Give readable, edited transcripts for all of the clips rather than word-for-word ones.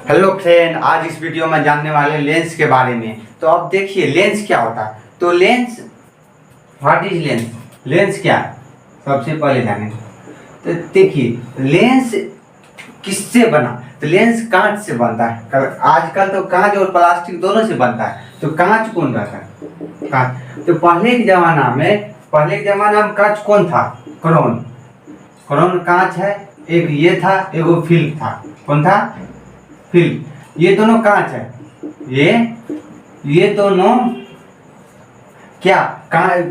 Hello friend, आज इस video में जानने वाले लेंस के बारे में। तो अब देखिए लेंस क्या होता है। तो lens, what is lens, lens क्या है सबसे पहले जाने। तो देखिए लेंस किससे बना, तो लेंस कांच से बनता है। आजकल तो कांच और प्लास्टिक दोनों से बनता है। तो कांच कौन रहता है, कांच। तो पहले के जमाना में कांच कौन था, क्रोन। क्रोन कांच है। एक ये था, एक वो फिल्म था। कौन था, फिल्म। ये दोनों कांच है। ये दोनों क्या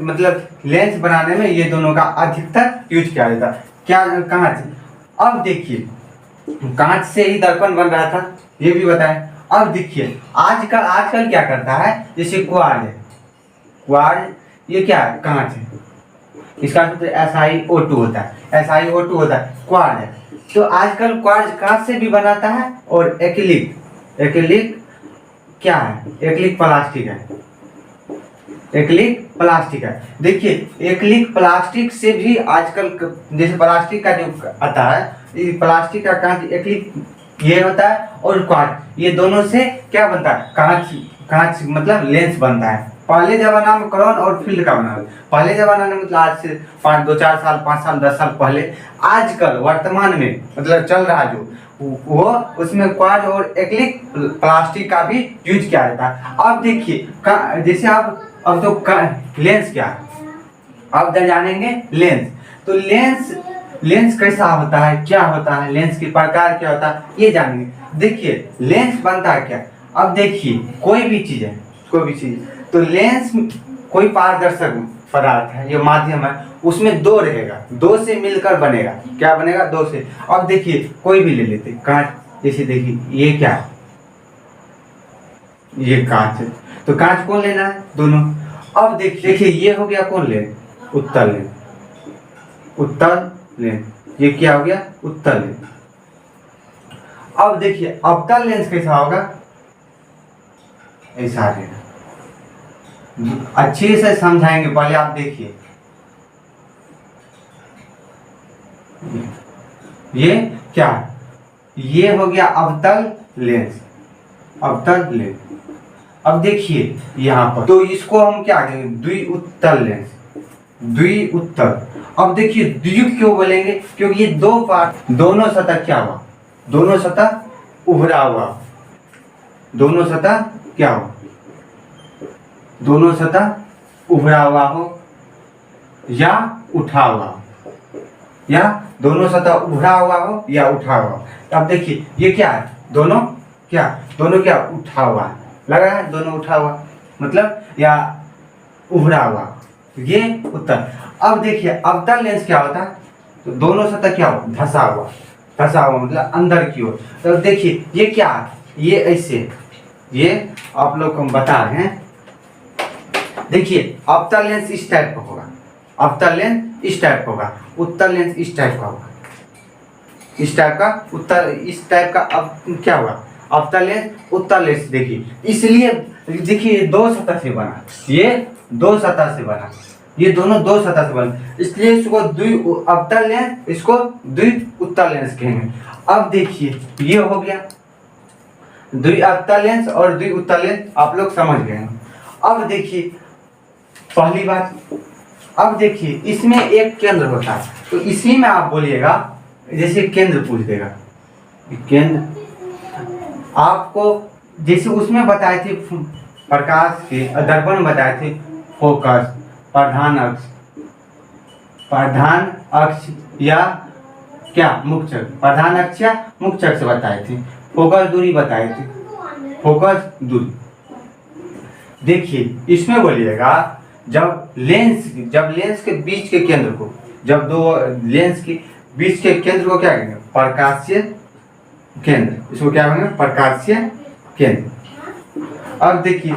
मतलब लेंस बनाने में ये दोनों का अधिकतर यूज किया जाता है। क्या, कांच। अब देखिए कांच से ही दर्पण बन रहा था, ये भी बताएं। अब देखिए आजकल क्या करता है, जैसे क्वार्ट्ज है। क्वार्ट्ज ये क्या है, कांच है। इसका मतलब SiO2 होता है, SiO2 होता है, क्वार्ट्ज है। तो आजकल क्वार्ट्ज कांच से भी बनाता है। और एक्रिलिक क्या है, एक्रिलिक प्लास्टिक है। एक्रिलिक प्लास्टिक है। देखिए एक्रिलिक प्लास्टिक से भी आजकल जैसे प्लास्टिक का जो आता है, ये प्लास्टिक का कांच एक्रिलिक ये होता है। और क्वार्ट्ज ये दोनों से क्या बनता है, कांच मतलब लेंस बनता है। पहले जमाना में क्रोन और फील्ड का बना, पहले जमाना में मतलब आज से 2-4 साल 5 साल 10 साल पहले। आजकल वर्तमान में मतलब चल रहा जो वो उसमें क्वार्ट्ज और एक्रिलिक प्लास्टिक का भी यूज किया जाता है। अब देखिए जैसे अब तो लेंस क्या है, अब जानेंगे लेंस। तो लेंस कैसा होता है, क्या होता है, लेंस के प्रकार क्या होता है, ये जानेंगे। देखिए लेंस बनता है क्या। अब देखिए कोई भी चीज तो लेंस कोई पारदर्शक पदार्थ है, ये माध्यम है, उसमें दो रहेगा, दो से मिलकर बनेगा। क्या बनेगा, दो से। अब देखिए कोई भी ले लेते कांच, जैसे देखिए ये क्या है, ये कांच है। तो कांच कौन लेना है, दोनों। अब देखिए ये हो गया कौन लेंस, उत्तल लेंस। उत्तल लेंस ये क्या हो गया, उत्तल लेंस। अब देखिए अवतल लेंस कैसा होगा, ऐसा रहेगा। अच्छे से समझाएंगे, पहले आप देखिए। ये क्या, ये हो गया अवतल लेंस, अवतल लेंस। अब देखिए यहाँ पर तो इसको हम क्या कहेंगे, द्विउत्तल लेंस, द्विउत्तल। अब देखिए द्वि क्यों बोलेंगे, क्योंकि ये दो पार्ट, दोनों सतह क्या हुआ, दोनों सतह उभरा हुआ, दोनों सतह क्या हो, दोनों सतह उभरा हुआ हो या उठा हुआ, या दोनों सतह उभरा हुआ हो या उठा हुआ। अब देखिए ये क्या है, दोनों क्या उठा हुआ है, लगा है दोनों उठा हुआ मतलब या उभरा हुआ, ये उत्तर। अब देखिए अवतल लेंस क्या होता है, तो दोनों सतह क्या हो, धसा हुआ मतलब अंदर की ओर। तो देखिए ये क्या है, ये ऐसे, ये आप लोग को बता रहे हैं। देखिए अवतल लेंस इस टाइप का होगा, अवतल लेंस इस टाइप का होगा, उत्तल लेंस इस टाइप का होगा, इस टाइप का उत्तल, इस टाइप का। अब क्या हुआ, अवतल लेंस उत्तल लेंस। देखिए इसलिए देखिए दो सतह से बना, ये दो सतह से बना, ये दोनों दो सतह से बना, इसलिए इसको अवतल लेंस, इसको द्विउत्तल लेंस कहेंगे। अब देखिए ये हो गया द्विअवतल लेंस और द्विउत्तल लेंस, आप लोग समझ गए हैं। अब देखिए पहली बात, अब देखिए इसमें एक केंद्र होता है, तो इसी में आप बोलिएगा, जैसे केंद्र पूछ देगा, केंद्र आपको जैसे उसमें बताए थे प्रकाश के दर्पण बताए थे, फोकस, प्रधान अक्ष या क्या, मुख्य अक्ष, प्रधान अक्ष या मुख्य अक्ष बताए थे, फोकस दूरी बताए थे, फोकस दूरी। देखिए इसमें बोलिएगा जब लेंस के बीच के केंद्र को, जब दो लेंस के बीच के केंद्र को क्या कहेंगे, प्रकाशीय केंद्र, इसको क्या कहेंगे, प्रकाशीय केंद्र। अब देखिए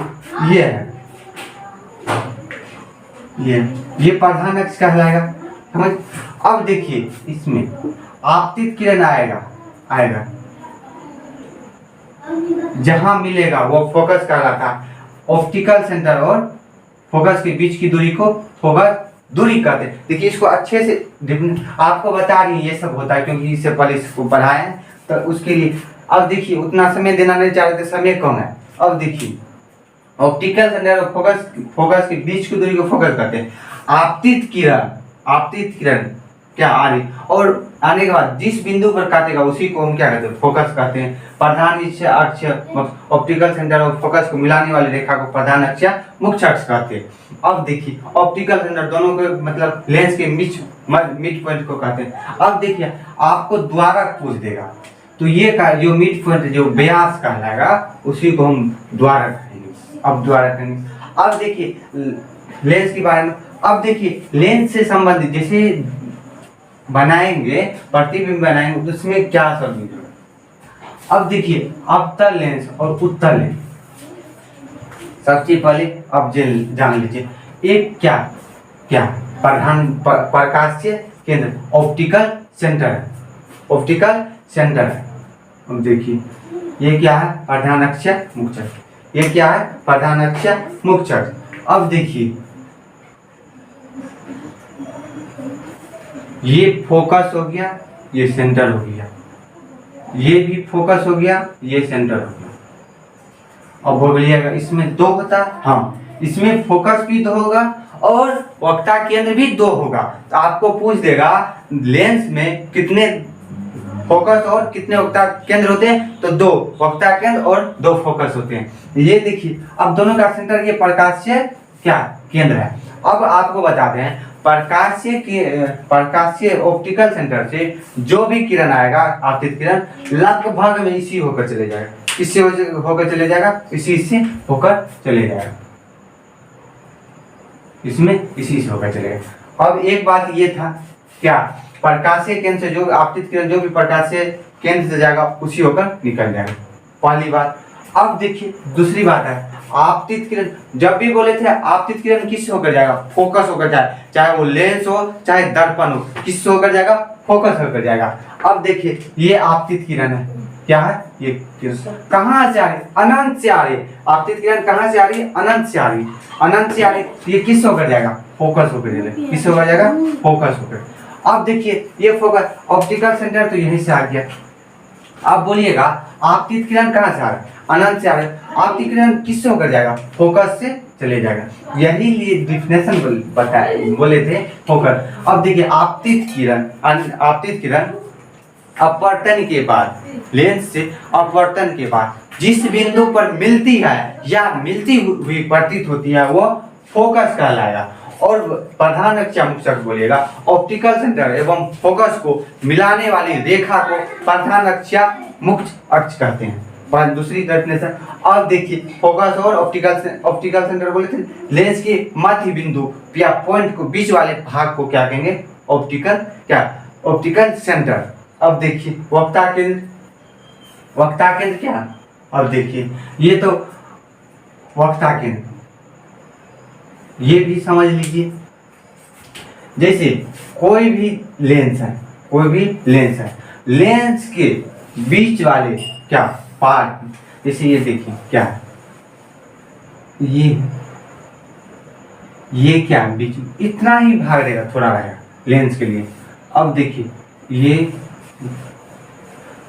ये है, ये प्रधान अक्ष कहलाएगा, समझ। अब देखिए इसमें आपतित किरण आएगा जहां मिलेगा वो फोकस कहलाता है। ऑप्टिकल सेंटर और फोकस के बीच की दूरी को फोकस दूरी कहते हैं। देखिए इसको अच्छे से आपको बता रही ये सब होता है, क्योंकि इससे पहले इसको पढ़ाए हैं, तो उसके लिए अब देखिए उतना समय देना नहीं चाह रहे थे, समय कम है। अब देखिए ऑप्टिकल सेंटर और फोकस के बीच की दूरी को फोकस करते हैं। आपतित किरण क्या आ रही और आने के बाद जिस बिंदु पर काटेगा उसी को हम क्या कहते हैं, फोकस कहते हैं। प्रधान अक्ष ऑप्टिकल सेंटर और फोकस को मिलाने वाली रेखा को प्रधान अक्ष या मुख्य अक्ष कहते हैं। अब देखिए ऑप्टिकल सेंटर दोनों के मतलब लेंस के मिड पॉइंट को कहते हैं। अब देखिए आपको द्वारक पूछ देगा, तो ये का जो मिड पॉइंट जो व्यास कहलाएगा उसी को हम द्वारक कहेंगे। अब द्वारक कहेंगे। अब देखिए लेंस के बारे में, अब देखिए लेंस से संबंधित जैसे बनाएंगे प्रतिबिंब बनाएंगे उसमें क्या सब मिलेगा। अब देखिए अवतल लेंस और उत्तल लेंस, सबसे पहले अब जान लीजिए एक क्या क्या प्रधान प्रकाशीय केंद्र ऑप्टिकल सेंटर है, ऑप्टिकल सेंटर है। अब देखिए ये क्या है, प्रधान अक्ष मुख्य अक्ष, ये क्या है प्रधान अक्ष मुख्य अक्ष। अब देखिए ये फोकस हो गया, ये सेंटर हो गया, ये भी फोकस हो गया, ये सेंटर हो गया। अब बोलिएगा इसमें दो होता, हाँ इसमें फोकस भी दो होगा और वक्ता केंद्र भी दो होगा। तो आपको पूछ देगा लेंस में कितने फोकस और कितने वक्ता केंद्र होते हैं, तो दो वक्ता केंद्र और दो फोकस होते हैं। ये देखिए अब दोनों का सेंटर ये प्रकाशीय क्या केंद्र है। अब आपको बताते हैं प्रकाशीय ऑप्टिकल सेंटर से जो भी किरण आएगा आपतित किरण लगभग में इसी होकर चले जाएगा, इससे होकर चले जाएगा, इसी से होकर चले जाएगा, इसमें इसी से होकर चलेगा। अब एक बात ये था क्या, प्रकाशीय केंद्र से जो आपतित किरण जो भी प्रकाशीय केंद्र से जाएगा उसी होकर निकल जाएगा, पहली बात। अब देखिए दूसरी बात है आपतित किरण, जब भी बोले थे आपतित किरण किससे होकर जाएगा, फोकस होकर जाए, चाहे वो लेंस हो चाहे दर्पण हो, किससे होकर जाएगा, फोकस होकर जाएगा। अब देखिए ये आपतित किरण है, क्या है ये कहाँ से आ रही, अनंत से आ रही। आपतित किरण कहाँ से आ रही है, अनंत से आ रही, अनंत से आ रही, ये किस होकर जाएगा, फोकस होकर जाएगा, किस होकर जाएगा, फोकस होकर। अब देखिए ये फोकस ऑप्टिकल सेंटर तो यहीं से आ गया। आप बोलिएगा आपतित किरण कहाँ से आ रहा है, अनंत से आ रहा है, आपतित किरण किससे होकर जाएगा, फोकस से चले जाएगा। यही लिए डिफिनेशन बताए बोले थे फोकस। अब देखिए आपतित किरण अपवर्तन के बाद, लेंस से अपवर्तन के बाद जिस बिंदु पर मिलती है या मिलती हुई प्रतीत होती है वो फोकस कहलाएगा। और प्रधान अक्ष मुख्य अक्ष बोलिएगा, ऑप्टिकल सेंटर एवं फोकस को मिलाने वाली रेखा को प्रधान अक्ष मुख्य अक्ष कहते हैं। पर दूसरी डेफिनेशन, अब देखिए फोकस और ऑप्टिकल सेंटर बोले थे लेंस के मध्य बिंदु या पॉइंट को बीच वाले भाग को क्या कहेंगे, ऑप्टिकल सेंटर। अब देखिए वक्ता केंद्र क्या, अब देखिए ये तो वक्ता केंद्र, ये भी समझ लीजिए। जैसे कोई भी लेंस है, लेंस के बीच वाले क्या पार्ट, जैसे ये देखिए क्या है, ये क्या बीच में इतना ही भाग रहेगा, थोड़ा रहेगा लेंस के लिए। अब देखिए ये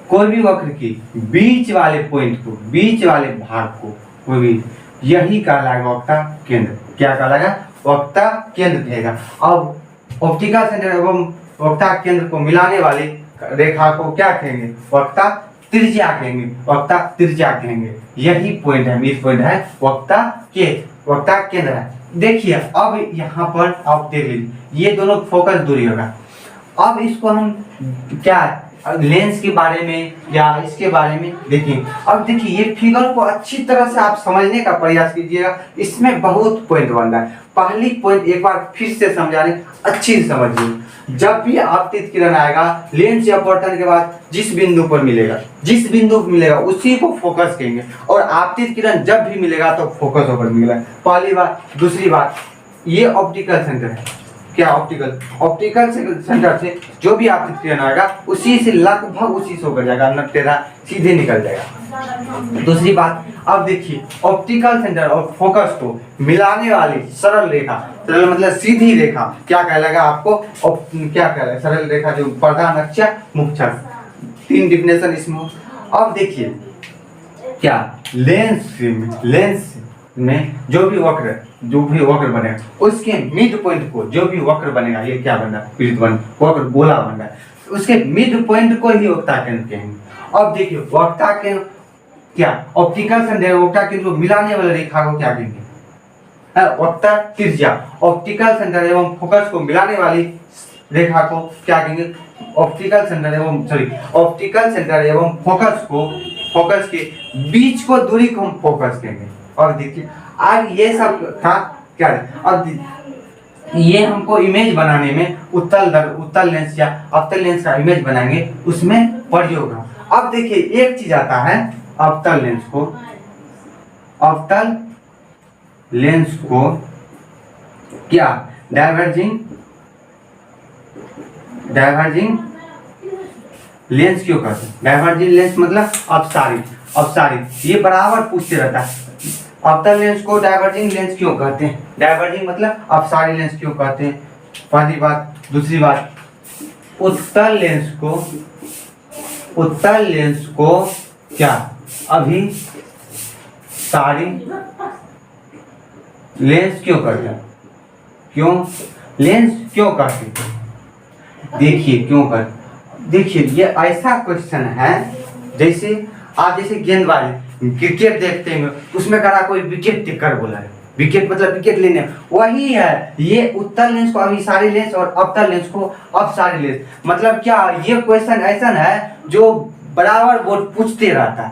कोई भी वक्र की बीच वाले पॉइंट को, बीच वाले भाग को कोई भी, यही कहलाएगा वक्ता केंद्र। क्या कहलाएगा, वक्ता केंद्र कहेगा। अब ऑप्टिकल सेंटर एवं वक्ता केंद्र को मिलाने वाली रेखा को क्या कहेंगे, वक्ता त्रिज्या कहेंगे। यही पॉइंट है, मिड पॉइंट है वक्ता केंद्र है। देखिए अब यहाँ पर आप देख लीजिए ये दोनों फोकस दूरी होगा। अब इसको हम क्या लेंस के बारे में या इसके बारे में देखिए। अब देखिए ये फिगर को अच्छी तरह से आप समझने का प्रयास कीजिएगा, इसमें बहुत पॉइंट बन रहा है। पहली पॉइंट एक बार फिर से समझाने, अच्छी से समझिए। जब भी आपतित किरण आएगा लेंस या अपवर्तन के बाद जिस बिंदु पर मिलेगा उसी को फोकस कहेंगे। और आपतित किरण जब भी मिलेगा तो फोकस होकर मिलेगा, पहली बात। दूसरी बात, ये ऑप्टिकल सेंटर है, क्या ऑप्टिकल सेंटर से जो भी आपतित किरण आएगा उसी से लगभग उसी से होकर जाएगा, नटेरा सीधे निकल जाएगा। दूसरी बात, अब देखिए ऑप्टिकल सेंटर और फोकस को मिलाने वाली सरल रेखा, सरल मतलब सीधी रेखा क्या कहलाएगा आपको, क्या कहलाएगा, सरल रेखा जो प्रधान अक्ष मुख्य अक्ष। तीन डिफिनेशन इसमें। अब देखिए क्या लेंस में जो भी वक्र बनेगा उसके मिड पॉइंट को, जो भी वक्र बनेगा, ये क्या बन रहा है, वृत्त बन वक्र गोला बन रहा है, उसके मिड पॉइंट को ही वक्ता केंद्र कहेंगे। अब देखिए वक्ता केंद्र क्या, ऑप्टिकल संदेह वक्ता केंद्र को मिलाने वाले रेखा को क्या कहेंगे, वक्ता त्रिज्या। ऑप्टिकल सेंटर एवं फोकस को मिलाने वाली रेखा को क्या कहेंगे, ऑप्टिकल सेंटर एवं फोकस के बीच को दूरी को हम फोकस कहेंगे। और देखिए आज ये सब था क्या है, अब ये हमको इमेज बनाने में उत्तल लेंस या अवतल लेंस का इमेज बनाएंगे, उसमें प्रयोग है। अब देखिए एक चीज आता है अवतल लेंस को क्या डाइवर्जिंग लेंस क्यों कहते हैं, डाइवर्जिंग लेंस मतलब अपसारित, ये बराबर पूछते रहता है। अवतल लेंस को डाइवर्जिंग लेंस क्यों कहते हैं, डाइवर्जिंग मतलब अपसारी लेंस क्यों कहते हैं, पहली बात। दूसरी बात, उत्तल लेंस को क्या अभिसारी लेंस क्यों कहते हैं, लेंस क्यों कहते हैं, देखिए क्यों कर, देखिए ये ऐसा क्वेश्चन है जैसे आप जैसे गेंदबाजी क्रिकेट देखते हैं, उसमें करा कोई विकेट टेकर बोला है, विकेट मतलब विकेट लेने, वही है ये उत्तल लेंस को अभिसारी लेंस और अवतल लेंस को अपसारी लेंस। मतलब क्या ये क्वेश्चन ऐसा है जो बराबर बोर्ड पूछते रहता है,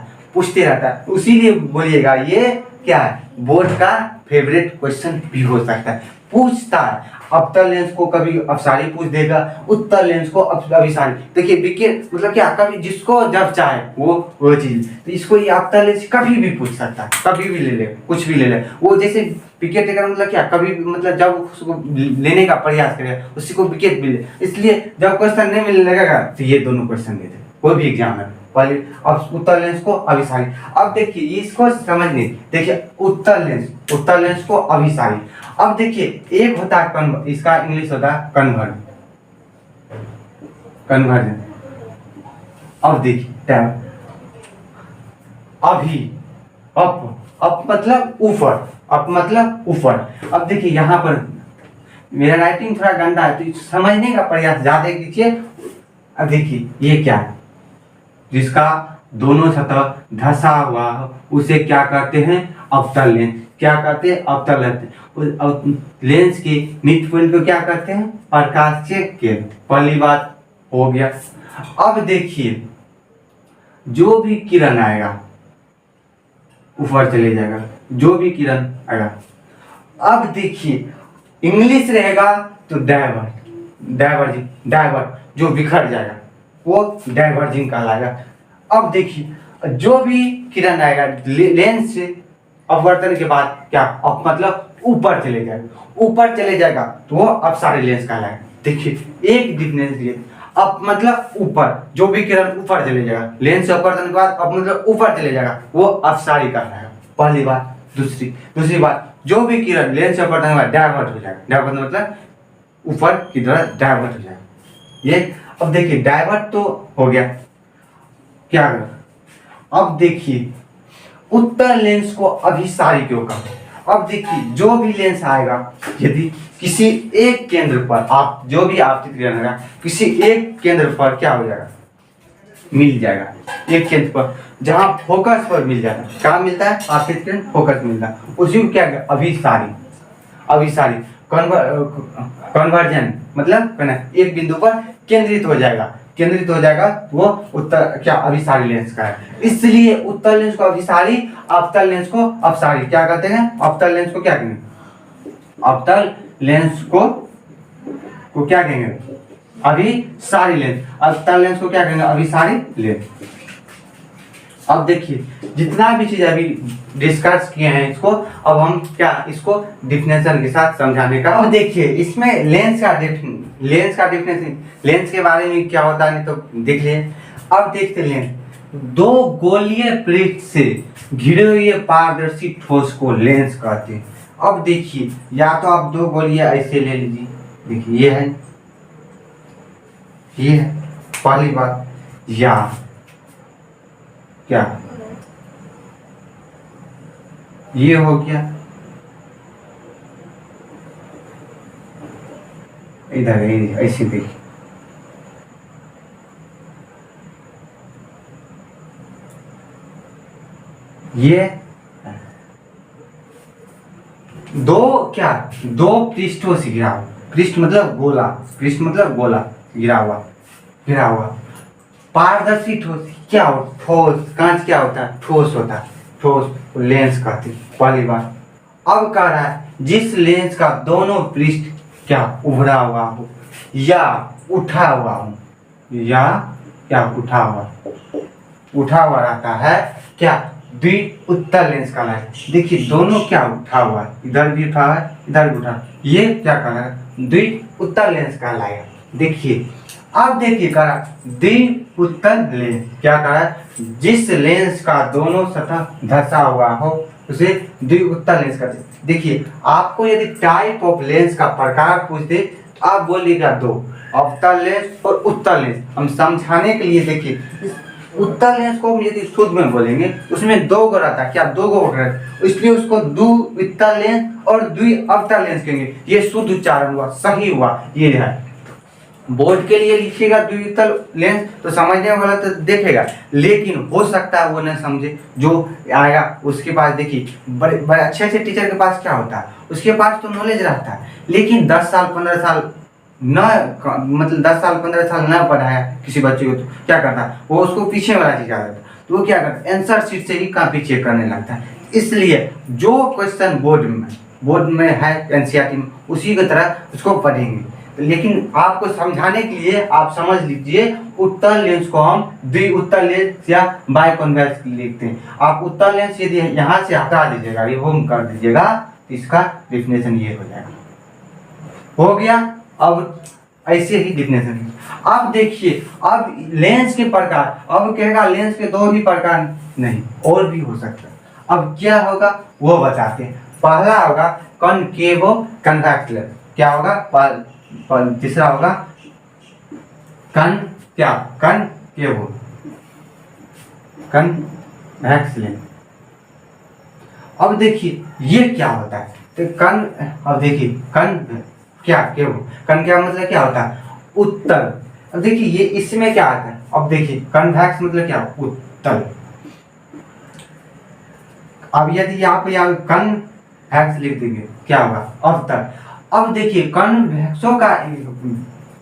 उसीलिए बोलिएगा ये क्या है, बोर्ड का फेवरेट क्वेश्चन भी हो सकता है, पूछता है। अवतल लेंस को कभी अपसारी पूछ देगा, उत्तल लेंस को अभिसारी। देखिए विकेट मतलब क्या, कभी जिसको जब चाहे वो चीज, तो इसको ये अवतल लेंस कभी भी पूछ सकता है, कभी भी ले ले, कुछ भी ले ले। वो जैसे विकेट टेकर मतलब क्या, कभी भी मतलब जब उसको लेने का प्रयास करे उसी को विकेट मिले, इसलिए जब क्वेश्चन नहीं मिलने लगेगा तो ये दोनों क्वेश्चन दे दे कोई भी एग्जाम में, पहले अब उत्तल लेंस को अभिसारी। अब देखिए इसको समझने, देखिए उत्तल लेंस को अभिसारी। अब देखिए एक होता है इसका इंग्लिश होता है कन्वर्जन। अब देखिए अप मतलब ऊपर, अब देखिए यहाँ पर मेरा राइटिंग थोड़ा गंदा है तो समझने का प्रयास ज्यादा कीजिए। अब देखिए ये क्या है, जिसका दोनों सतह धंसा हुआ उसे क्या कहते हैं, अवतल लेंस। क्या कहते हैं, अवतल लेंस के मिड पॉइंट को क्या कहते हैं, प्रकाशीय केंद्र। पहली बात हो गया। अब देखिए जो भी किरण आएगा ऊपर चले जाएगा, जो भी किरण आएगा। अब देखिए इंग्लिश रहेगा तो डाइवर्ट जो बिखर जाएगा वो डाइवर्जिंग कहलाएगा। अब देखिए जो भी किरण आएगा लेंस से अपवर्तन के बाद क्या मतलब ऊपर चले जाएगा तो वो अपसारी लेंस कहलाएगा। देखिए एक डिफरेंस ये, अब मतलब ऊपर जो भी किरण ऊपर चले जाएगा, लेंस से अपवर्तन के बाद अब मतलब ऊपर चले जाएगा वो अपसारी कहलाएगा, पहली बात। दूसरी बात, जो भी किरण लेंस से अपवर्तन के बाद डाइवर्ट हो जाएगा, डाइवर्ट मतलब ऊपर की तरफ डाइवर्ट हो जाएगा ये। अब देखिए डाइवर्ट तो हो गया, क्या अब देखिए उत्तल लेंस को अभिसारी क्यों कहते हैं। अब देखिए जो भी लेंस आएगा यदि किसी एक केंद्र पर आप जो भी आपतित किरण आएगा किसी एक केंद्र पर क्या हो जाएगा, मिल जाएगा। एक केंद्र पर जहां फोकस पर मिल जाता है, कहाँ मिलता है, आपतित किरण फोकस मिलता है, उसी को क्या अभिसारी कन्वर्जन मतलब एक बिंदु पर केंद्रित हो जाएगा वो उत्तर क्या अभिसारी लेंस का है। इसलिए उत्तल लेंस को अभिसारी, अवतल लेंस को अपसारी क्या कहते हैं। अवतल लेंस को क्या कहेंगे, अवतल लेंस को क्या कहेंगे, अभिसारी लेंस। अवतल लेंस को क्या कहेंगे, अभिसारी लेंस। अब देखिए जितना भी चीज अभी डिस्कस किए हैं इसको अब हम क्या इसको डिफिनेशन के साथ समझाने का। अब देखिए इसमें लेंस का डिफिनेशन, लेंस के बारे में क्या होता है तो देख लिए। अब देखते लेंस, दो गोलीय पृष्ठ से घिरे हुए पारदर्शी ठोस को लेंस कहते हैं। अब देखिए या तो आप दो गोलियां ऐसे ले लीजिए, देखिए ये है पहली बात, या क्या, ये हो गया, इधर ऐसे देखिए, ये दो क्या, दो पृष्ठों से घिरा हुआ, पृष्ठ मतलब गोला, पृष्ठ मतलब गोला, घिरा हुआ, घिरा हुआ। पारदर्शी ठोस क्या हो, ठोस, कांच क्या होता है, ठोस होता है, ठोस लेंस कहते हैं पहली बार। अब कह रहा है जिस लेंस का दोनों पृष्ठ क्या उभरा हुआ हो या उठा हुआ हो, या क्या उठा हुआ रहता है, क्या द्विउत्तल लेंस का है। देखिए दोनों क्या उठा हुआ है, इधर भी उठा है, इधर भी उठा, ये क्या कहना है, द्विउत्तल लेंस कहलाएगा। देखिए अब देखिए कह रहा द्विउत्तल लेंस क्या कह रहा है, जिस लेंस का दोनों सतह धंसा हुआ हो उसे द्विउत्तल लेंस कहते हैं। देखिए आपको यदि टाइप ऑफ लेंस का प्रकार पूछते तो आप बोलिएगा दो, अवतल लेंस और उत्तल लेंस। हम समझाने के लिए देखिए उत्तल लेंस को हम यदि शुद्ध में बोलेंगे उसमें दो गो रहता है, क्या दो गो रहता, इसलिए उसको द्विउत्तल लेंस और द्विअवतल लेंस कहेंगे। ये शुद्ध उच्चारण हुआ, सही हुआ, ये है। बोर्ड के लिए लिखिएगा द्विउत्तल लेंस तो समझने वाला तो देखेगा, लेकिन हो सकता है वो न समझे, जो आएगा उसके पास। देखिए बड़े बड़े अच्छे टीचर के पास क्या होता है, उसके पास तो नॉलेज रहता है, लेकिन 10 साल 15 साल न, मतलब 10 साल 15 साल न पढ़ाया किसी बच्चे को तो क्या करता है, वो उसको पीछे वाला चीज आता है तो वो क्या करता है, आंसर शीट से ही कॉपी चेक करने लगता है। इसलिए जो क्वेश्चन बोर्ड में है एनसीईआरटी में उसी की तरह उसको पढ़ेंगे। लेकिन आपको समझाने के लिए आप समझ लीजिए उत्तल लेंस को हम द्विउत्तल लेंस या बाइकॉन्वेक्स लिखते हैं। आप उत्तल लेंस यदि यहाँ से हटा दीजिएगा, रिमूव कर दीजिएगा तो इसका डिफिनेशन ये हो जाएगा, हो गया। अब ऐसे ही डिफिनेशन। अब देखिए अब लेंस के प्रकार, अब कहेगा लेंस के दो ही प्रकार नहीं और भी हो सकता है। अब क्या होगा वो बताते हैं। पहला होगा कॉनकेव कन्वेक्स लेंस, क्या होगा, तीसरा होगा कनकेव कन्वेक्स लेंस। अब देखिए ये क्या होता है, तो अब देखिए कन क्या मतलब क्या होता है, उत्तल। अब देखिए ये इसमें क्या आता है, अब देखिए कन्वेक्स मतलब क्या, उत्तल। अब यदि यहाँ पे कन्वेक्स लिख देंगे क्या होगा, अवतल। अब देखिए कन्वेक्सो का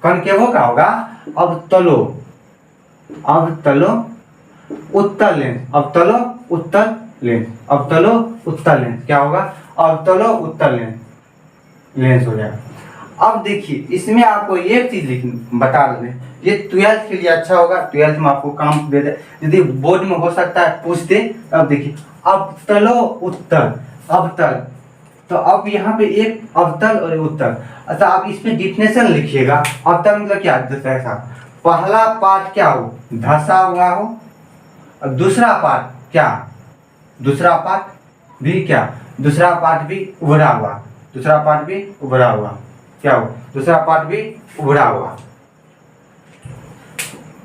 कनकेवो का होगा अवतलो उत्तल लेंस, अवतलो उत्तल लेंस क्या होगा, अवतलो उत्तल लेंस हो जाएगा। अब देखिए इसमें आपको एक चीज बता दें, ये 12th के लिए अच्छा होगा, 12th में आपको काम दे दे, यदि बोर्ड में हो सकता है पूछते। अब देखिए अवतलो उत्तल, अवतल, तो अब यहाँ पे एक अवतल और उत्तल। अच्छा आप इसमें डिफिनेशन लिखिएगा। अवतल मतलब क्या, ऐसा पहला पार्ट क्या हो, धंसा हुआ हो, और दूसरा पार्ट क्या, दूसरा पार्ट भी उभरा हुआ, क्या हो, दूसरा पार्ट भी उभरा हुआ।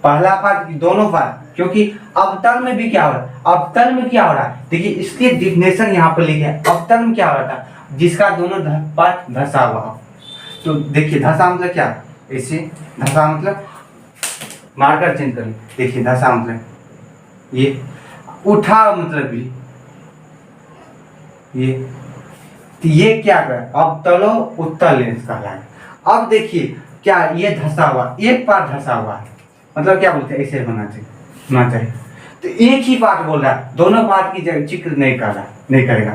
पहला पार्ट, दोनों पार्ट, क्योंकि अवतल में भी क्या हो रहा है, अवतल में क्या हो रहा है, देखिए इसके डिफिनेशन यहाँ पर लिखे हैं। अवतल में क्या हो रहा था, जिसका दोनों पार्ट धंसा हुआ हो। तो देखिए धंसा मतलब क्या, ऐसे धंसा मतलब मार्कर चेंज करिए, देखिए धंसा मतलब ये, उठा मतलब भी ये क्या कर, अवतलो उत्तल लेंस कहलाएगा। अब देखिए क्या ये धंसा हुआ, एक पार्ट धंसा हुआ है, मतलब क्या बोलते हैं, ऐसे होना चाहिए। तो एक ही पार्ट बोल रहा है, दोनों पार्ट की जिक्र नहीं करेगा,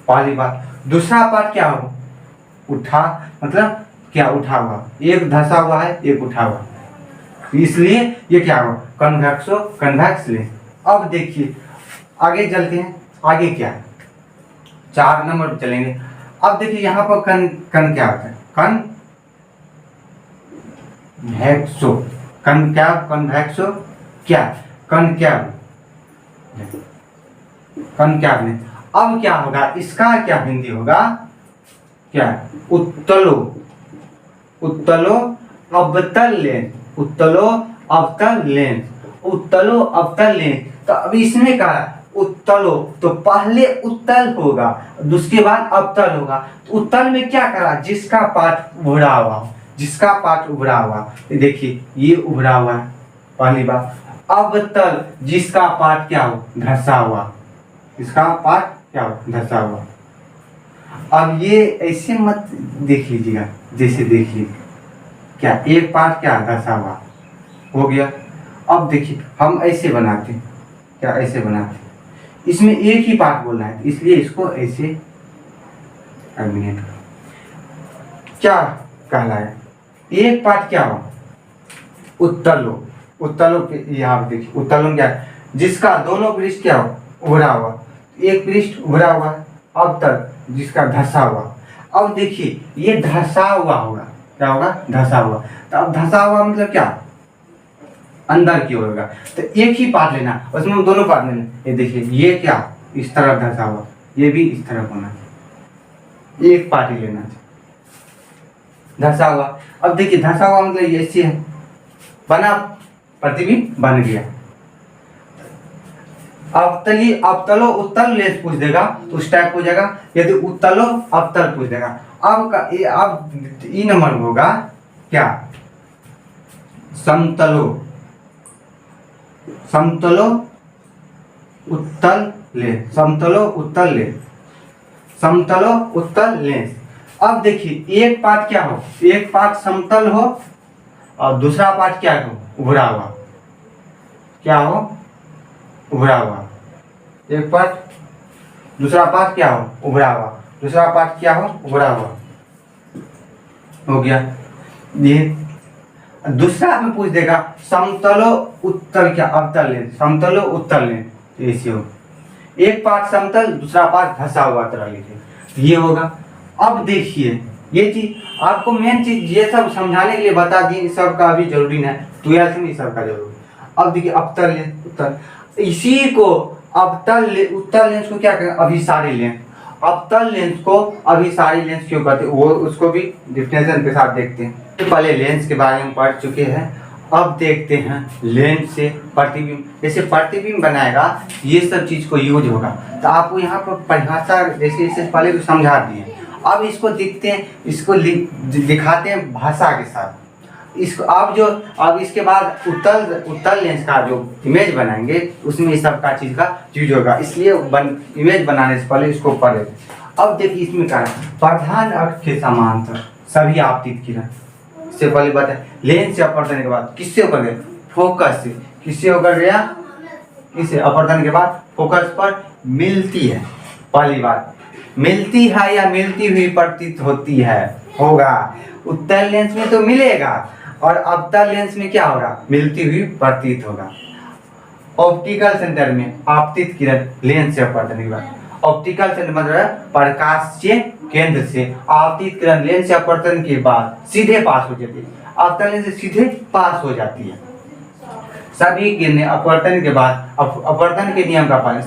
पहली बात। दूसरा पार्ट क्या हो, उठा, मतलब क्या उठा हुआ, एक धंसा हुआ है एक उठा हुआ, इसलिए ये क्या हो, कन्वेक्स लेंस। अब देखिए आगे चलते हैं, आगे क्या है, 4 नंबर पर चलेंगे। अब देखिए यहाँ पर कन क्या होता है, कन्वेक्सो क्या, कनकैव लेंस। अब क्या होगा, इसका क्या हिंदी होगा, क्या, उत्तलो अवतल लेंस, उत्तलो अवतल लेंस तो अब इसमें कहा उत्तलो, तो पहले उत्तल होगा, उसके बाद अवतल होगा। तो उत्तल में क्या करा, जिसका पार्ट उभरा हुआ, जिसका पार्ट उभरा हुआ, देखिए ये उभरा हुआ है पहली बात। अवतल, जिसका पार्ट क्या हो, धंसा हुआ, इसका पार्ट क्या हो, धंसा हुआ। अब ये ऐसे मत देख लीजिएगा, जैसे देख लीजिए क्या एक पार्ट क्या धंसा हुआ हो गया। अब देखिए हम ऐसे बनाते हैं, क्या ऐसे बनाते हैं, इसमें एक ही पार्ट बोलना है, इसलिए इसको ऐसे मिनट क्या कहलाए, एक पार्ट क्या हो, उत्तलो। उत्तलों के यहाँ पे देखिए उत्तलों क्या है, जिसका दोनों पृष्ठ क्या हो, उभरा हुआ, एक पृष्ठ उभरा हुआ, अब तक जिसका धंसा हुआ। अब देखिए ये धंसा हुआ होगा, क्या होगा, धंसा हुआ। तो अब धंसा हुआ मतलब क्या, अंदर की ओर होगा। तो एक ही पार्ट लेना, उसमें हम दोनों पार्ट लेना। ये देखिए ये क्या इस तरफ धंसा हुआ, ये भी इस तरफ होना चाहिए, एक पार्ट ही लेना चाहिए, धंसा हुआ। अब देखिए धंसा हुआ मतलब ये ऐसे है, बना प्रतिबिंब बन गया। अवतली अवतलो उत्तल लेंस पूछ देगा तो उस टाइप हो जाएगा, यदि उत्तलो अवतल पूछ देगा। अब ई नंबर होगा क्या, समतलो, समतलो उत्तल लेंस, समतलो उत्तल लेंस, समतलो उत्तल लेंस। अब देखिए एक पार्ट क्या हो, एक पार्ट समतल हो और दूसरा पार्ट क्या हो, उभरा हुआ, क्या हो, उभरा हुआ। एक पार्ट दूसरा पार्ट क्या हो, उभरा हुआ, दूसरा पार्ट क्या हो, उभरा हुआ हो गया। ये दूसरा में पूछ देगा समतलो उत्तल क्या, अवतल लेंस, समतलो उत्तल लेंस, ऐसे हो, एक पार्ट समतल दूसरा पार्ट धंसा हुआ तरह लिखे, ये होगा। अब देखिए ये चीज आपको मेन चीज ये सब समझाने के लिए बता दी, इस सब का अभी जरूरी नहीं, 12th में इस सब का जरूरी। अब देखिए अवतल लेंस, उत्तल, इसी को अवतल उत्तल लेंस को क्या करें, अभिसारी लेंस। अवतल लेंस को अभिसारी लेंस क्यों कहते हैं, वो उसको भी डिफिनेशन के साथ देखते हैं। तो पहले लेंस के बारे में पढ़ चुके हैं, अब देखते हैं लेंस से प्रतिबिंब, जैसे प्रतिबिंब बनाएगा ये सब चीज को यूज होगा। तो आपको यहाँ पर परिभाषा जैसे इससे पहले तो समझा दिए, अब इसको दिखते हैं, इसको दिखाते हैं भाषा के साथ। इसको अब इसके बाद उत्तल लेंस का जो इमेज बनाएंगे उसमें इस सब का चीज का यूज होगा, इसलिए इमेज बनाने से पहले इसको पढ़े। अब देखिए इसमें क्या है, प्रधान अक्ष के समांतर सभी आपतित किरण, इससे पहले बताए लेंस से अपवर्तन के बाद किससे होकर गया, फोकस से, किससे होकर गया, किससे, अपवर्तन के बाद फोकस पर मिलती है। पहली बात मिलती है या मिलती हुई प्रतीत होती है, होगा। उत्तल लेंस में तो मिलेगा और अवतल लेंस में क्या होगा, मिलती हुई प्रतीत होगा। ऑप्टिकल सेंटर में आपतित किरण लेंस से अपवर्तन के बाद, ऑप्टिकल सेंटर मतलब प्रकाशीय केंद्र से आपतित किरण लेंस से अपवर्तन के बाद सीधे पास हो जाती है, अवतल लेंस से सीधे पास हो जाती है। सभी किरणें अपवर्तन के बाद अपवर्तन के नियम का पालन,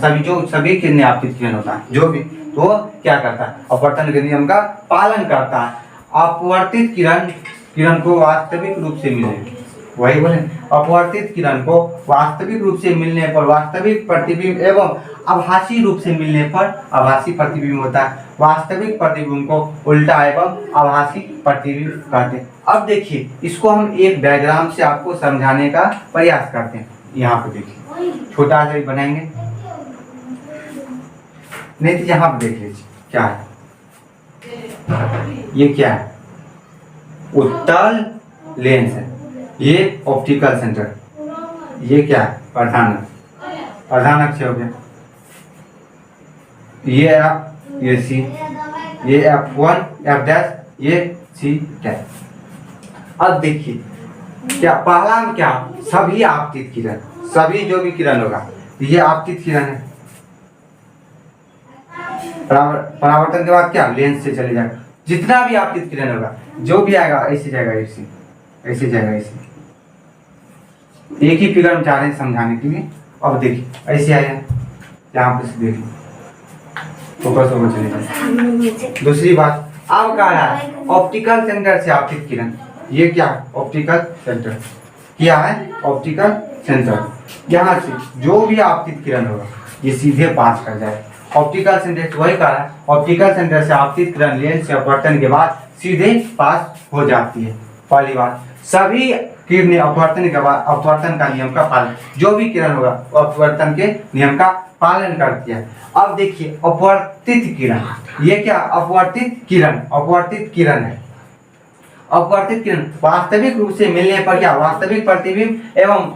सभी किरणें आपतित किरण होता है जो भी, तो क्या करता है, अपवर्तन के नियम का पालन करता है। अपवर्तित किरण को वास्तविक रूप से मिले, वही बोले अपवर्तित किरण को वास्तविक रूप से मिलने पर वास्तविक प्रतिबिंब एवं आभासी रूप से मिलने पर आभासी प्रतिबिंब होता है। वास्तविक प्रतिबिंब को उल्टा एवं आभासी प्रतिबिंब कहते हैं। अब देखिए इसको हम एक डायग्राम से आपको समझाने का प्रयास करते हैं। यहाँ पे देखिए छोटा सा बनाएंगे, नहीं तो यहाँ पे देख लीजिए क्या है, ये क्या है, उत्तल लेंस है, ये ऑप्टिकल सेंटर, ये क्या है, प्रधान अक्ष हो गया, ये F, ये C, ये F1 F', ये C डैश। अब देखिए क्या पहला में क्या, सभी आपतित किरण, सभी जो भी किरण होगा ये आपतित किरण है। परावर्तन के बाद क्या लेंस से चले जाएगा, जितना भी आपतित किरण होगा जो भी आएगा ऐसे जाएगा, ऐसे ऐसे जाएगा, ऐसे। एक ही फिगर में चाह रहे हैं समझाने के लिए। अब देखिए ऐसे आया, यहाँ पे से देखिए फोकस होकर चले जाए। दूसरी बात अब कह रहा है ऑप्टिकल सेंटर से आपतित किरण, ये क्या ऑप्टिकल सेंटर, क्या है ऑप्टिकल सेंटर, यहाँ से जो भी आपतित किरण होगा ये सीधे पास कर जाए। ऑप्टिकल सेंटर वही कह रहा है, ऑप्टिकल सेंटर से आपतित किरण लेंस से अपवर्तन के बाद सीधे पास हो जाती है। पहली बात, सभी किरणें अपवर्तन के बाद अपवर्तन का नियम का पालन, जो भी किरण होगा अपवर्तन के नियम का पालन करती है। अब देखिए अपवर्तित किरण, ये क्या अपवर्तित किरण है। अपवर्तित किरण वास्तविक रूप से मिलने पर क्या वास्तविक प्रतिबिंब एवं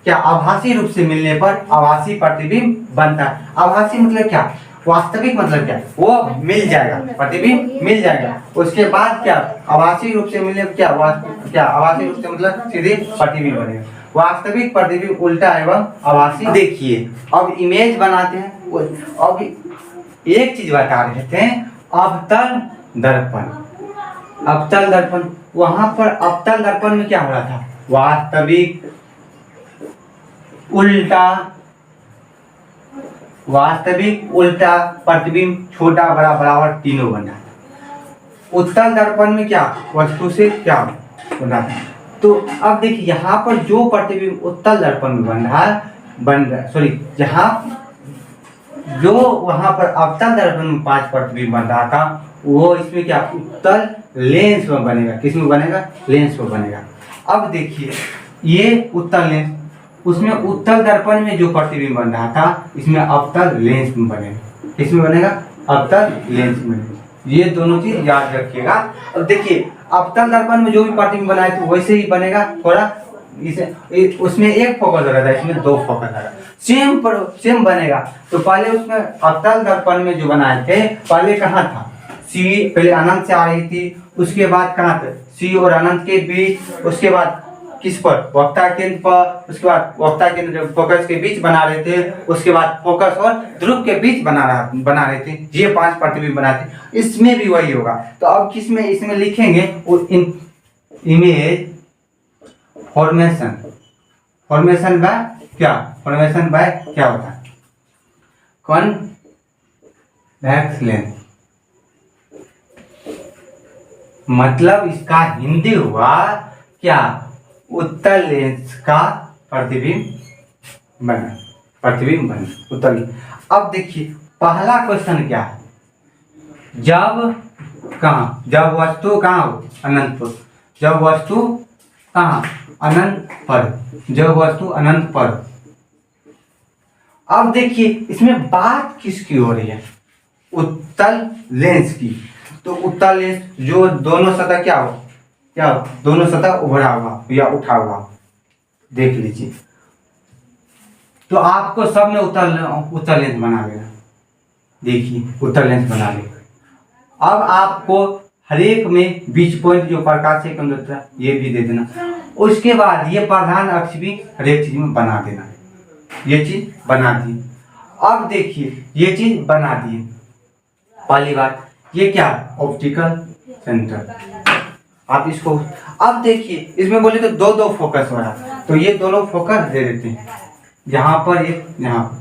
क्या आभासी रूप से मिलने पर आभासी प्रतिबिंब बनता है। आभासी मतलब क्या, वास्तविक मतलब क्या, वो मिल जाएगा, प्रतिबिंब मिल जाएगा। उसके बाद क्या आभासी रूप से मिलने पर क्या आभासी रूप से मतलब सीधे प्रतिबिंब बनेगा। वास्तविक प्रतिबिंब उल्टा एवं आभासी। देखिए अब इमेज बनाते हैं। अब एक चीज बता रहे थे, अवतल दर्पण। वहां पर अवतल दर्पण में क्या हो रहा था, वास्तविक उल्टा प्रतिबिंब छोटा बड़ा बराबर तीनों बन रहा था। उत्तल दर्पण में क्या वस्तु से क्या बन रहा था। तो अब देखिए यहाँ पर जो प्रतिबिंब उत्तल दर्पण में बन रहा है जहाँ जो वहां पर अवतल दर्पण में 5 प्रतिबिंब बन रहा था, वो इसमें क्या उत्तल लेंस में बनेगा। किसमें बनेगा, लेंस में बनेगा। अब देखिए ये उत्तल लेंस, उसमें उत्तल दर्पण में जो प्रतिबिंब बन रहा था इसमें अवतल लेंस में बनेगा। किसमें बनेगा, अवतल लेंस में। ये दोनों चीज याद रखिएगा। अब देखिए अवतल दर्पण में जो भी प्रतिबिंब बना है तो वैसे ही बनेगा, थोड़ा इसे उसमें एक फोकस लगा था, इसमें 2 फोकस लगा, सेम बनेगा। तो पहले उसमें अवतल दर्पण में जो बनाए थे पहले कहाँ था, सी पहले अनंत से आ रही थी, उसके बाद कहाँ था सी और अनंत के बीच, उसके बाद किस पर वक्ता केंद्र पर, उसके बाद वक्ता केंद्र फोकस के बीच बना रहे थे, उसके बाद फोकस और ध्रुव के बीच बना रहे थे। ये 5 प्रतिबिंब बनाते, इसमें भी वही होगा। तो अब किसमें इसमें लिखेंगे इमेज फॉर्मेशन बाय क्या होता है, कॉन्वेक्स लेंस। मतलब इसका हिंदी हुआ क्या, उत्तल लेंस का प्रतिबिंब बना उत्तल। अब देखिए पहला क्वेश्चन क्या है, जब वस्तु कहाँ हो अनंत पर, जब वस्तु अनंत पर। अब देखिए इसमें बात किसकी हो रही है, उत्तल लेंस की। तो उत्तल लेंस जो दोनों सतह क्या हो दोनों सतह उभरा हुआ या उठा हुआ, देख लीजिए। तो आपको सब में उत्तल लेंस बना लेना। देखिए उत्तल लेंस बना लेगा। अब आपको हर एक में बीच पॉइंट जो प्रकाश से केंद्र होता है ये भी दे देना। उसके बाद ये प्रधान अक्ष भी हर एक चीज में बना देना। ये चीज बना दी। अब देखिए ये चीज बना दी। पहली बात ये क्या ऑप्टिकल सेंटर, आप इसको अब देखिए इसमें बोले तो 2 फोकस हो रहा है, तो ये दोनों फोकस दे देते हैं, यहाँ पर एक यहाँ।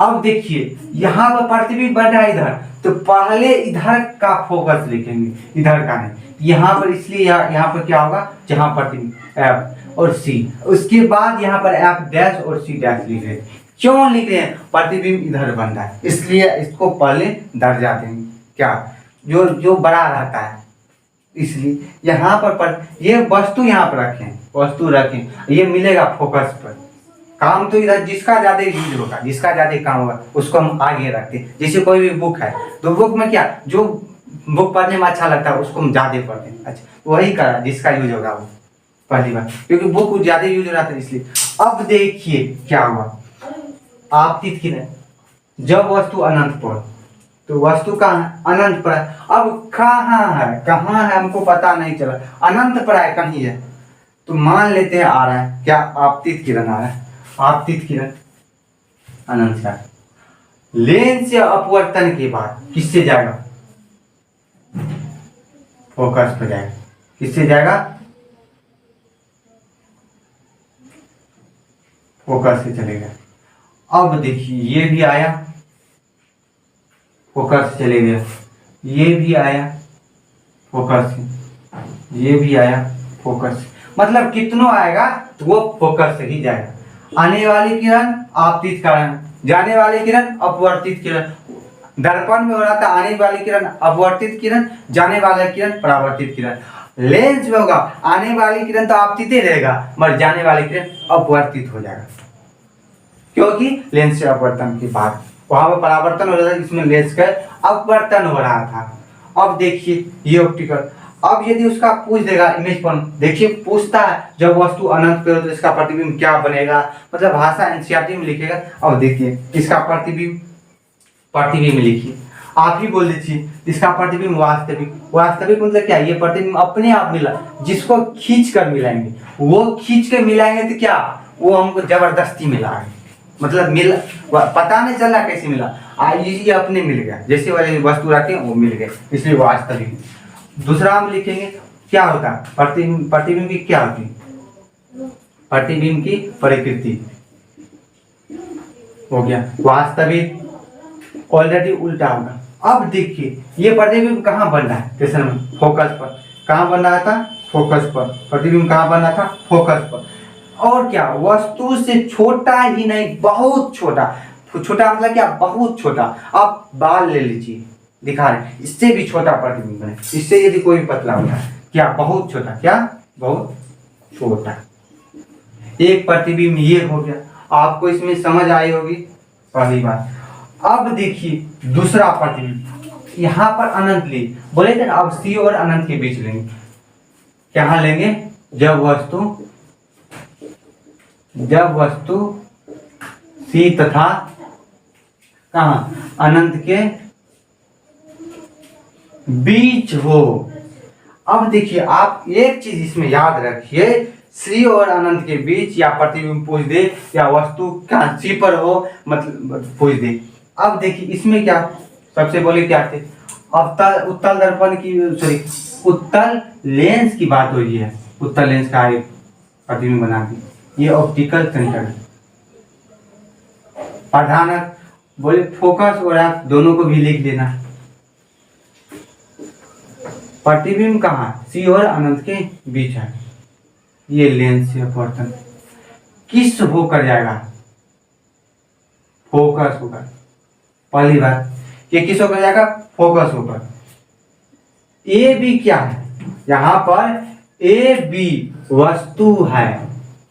अब देखिए यहाँ पर प्रतिबिंब बन रहा है इधर, तो पहले इधर का फोकस लिखेंगे, इधर का नहीं। यहाँ पर इसलिए यहाँ पर क्या होगा, जहाँ प्रतिबिंब F और C, उसके बाद यहाँ पर F डैश और C डैश लिख रहे हैं। क्यों लिख रहे हैं, प्रतिबिंब इधर बन रहा है इसलिए इसको पहले दर्जा देंगे, क्या जो बड़ा रहता है, इसलिए यहाँ पर ये वस्तु यहाँ पर रखें, ये मिलेगा फोकस पर। काम तो इधर जिसका ज्यादा यूज होगा, जिसका ज्यादा काम होगा उसको हम आगे रखते हैं। जैसे कोई भी बुक है तो बुक में क्या जो बुक पढ़ने में अच्छा लगता है उसको हम ज्यादा पढ़ते हैं। अच्छा वही करा जिसका यूज होगा वो, पहली बात, क्योंकि बुक ज्यादा यूज हो रहा था इसलिए। अब देखिए क्या हुआ, आपतित किरण जब वस्तु अनंत पर, तो वस्तु कहाँ अनंत पर है। अब कहाँ है हमको पता नहीं चला, अनंत पर है कहीं है, तो मान लेते हैं आ रहा है क्या, आपतित किरण आ रहा है। आपतित किरण अनंत का लेंस से अपवर्तन के बाद किससे जाएगा, फोकस पर जाएगा। किससे जाएगा, फोकस से चलेगा। अब देखिए ये भी आया, फोकस से चले गया, ये भी आया फोकस से, ये भी आया फोकस से। मतलब कितनों आएगा, तो वो फोकस से ही जाएगा। आने वाली किरण आपतित किरण, जाने वाली किरण अपवर्तित किरण। दर्पण में हो रहा था आने वाली किरण अपवर्तित किरण, जाने वाला किरण परावर्तित किरण। लेंस में होगा आने वाली किरण तो आपतित ही रहेगा, मगर जाने वाली किरण अपवर्तित हो जाएगा, क्योंकि लेंस से अपवर्तन की बात, वहां पर परावर्तन हो रहा था, इसमें लेंस का अपवर्तन हो रहा था। अब देखिए ये ऑप्टिकल, अब यदि उसका पूछ देगा इमेज पर, देखिए पूछता है जब वस्तु अनंत पे हो तो इसका प्रतिबिंब क्या बनेगा, मतलब भाषा एनसीईआरटी में लिखेगा। अब देखिए इसका प्रतिबिंब लिखिए, आप ही बोल दीजिए इसका प्रतिबिंब वास्तविक। वास्तविक मतलब क्या, ये प्रतिबिंब अपने आप मिला, जिसको खींच कर मिलाएंगे, वो खींच के मिलाएंगे तो क्या, वो हमको जबरदस्ती मिला है, मतलब मिला, पता नहीं चला कैसे मिला, ये अपने मिल गया, जैसे वाले वस्तु रखे वो मिल गए, इसलिए वास्तविक। दूसरा हम लिखेंगे क्या होता है, प्रतिबिंब की क्या होती है, प्रतिबिंब की प्रकृति हो गया वास्तविक, ऑलरेडी उल्टा होगा। अब देखिए ये प्रतिबिंब कहाँ बन रहा है क्वेश्चन में, फोकस पर। कहाँ बन रहा था, फोकस पर। प्रतिबिंब कहाँ बन रहा था, फोकस पर। और क्या, वस्तु से छोटा ही नहीं, बहुत छोटा। छोटा मतलब क्या, बहुत छोटा। आप बाल ले लीजिए, दिखा रहे, इससे भी छोटा प्रतिबिंब बने, इससे यदि कोई पतला होता है, क्या बहुत छोटा, क्या बहुत छोटा। एक प्रतिबिंब ये हो गया, आपको इसमें समझ आई होगी पहली बात। अब देखिए दूसरा प्रतिबिंब, यहाँ पर अनंत ले बोले थे ना, अब सी और अनंत के बीच लेंगे। कहाँ लेंगे, जब वस्तु सी तथा कहाँ अनंत के बीच हो। अब देखिए आप एक चीज इसमें याद रखिए, सी और अनंत के बीच या प्रतिबिंब पूछ दे या वस्तु का सी पर हो, मतलब पूछ दे। अब देखिए इसमें क्या, सबसे पहले क्या थे, उत्तल दर्पण की, सॉरी उत्तल लेंस की बात हो रही है। उत्तल लेंस का एक प्रतिबिंब बना दी, ये ऑप्टिकल सेंटर है। प्रधानक बोले फोकस और आप दोनों को भी लिख देना। प्रतिबिंब कहाँ, सी और अनंत के बीच है, ये लेंस से अपवर्तन किस होकर जाएगा, फोकस होकर। पहली बात ये किस होकर जाएगा, फोकस होकर। ए बी क्या है, यहाँ पर ए बी वस्तु है,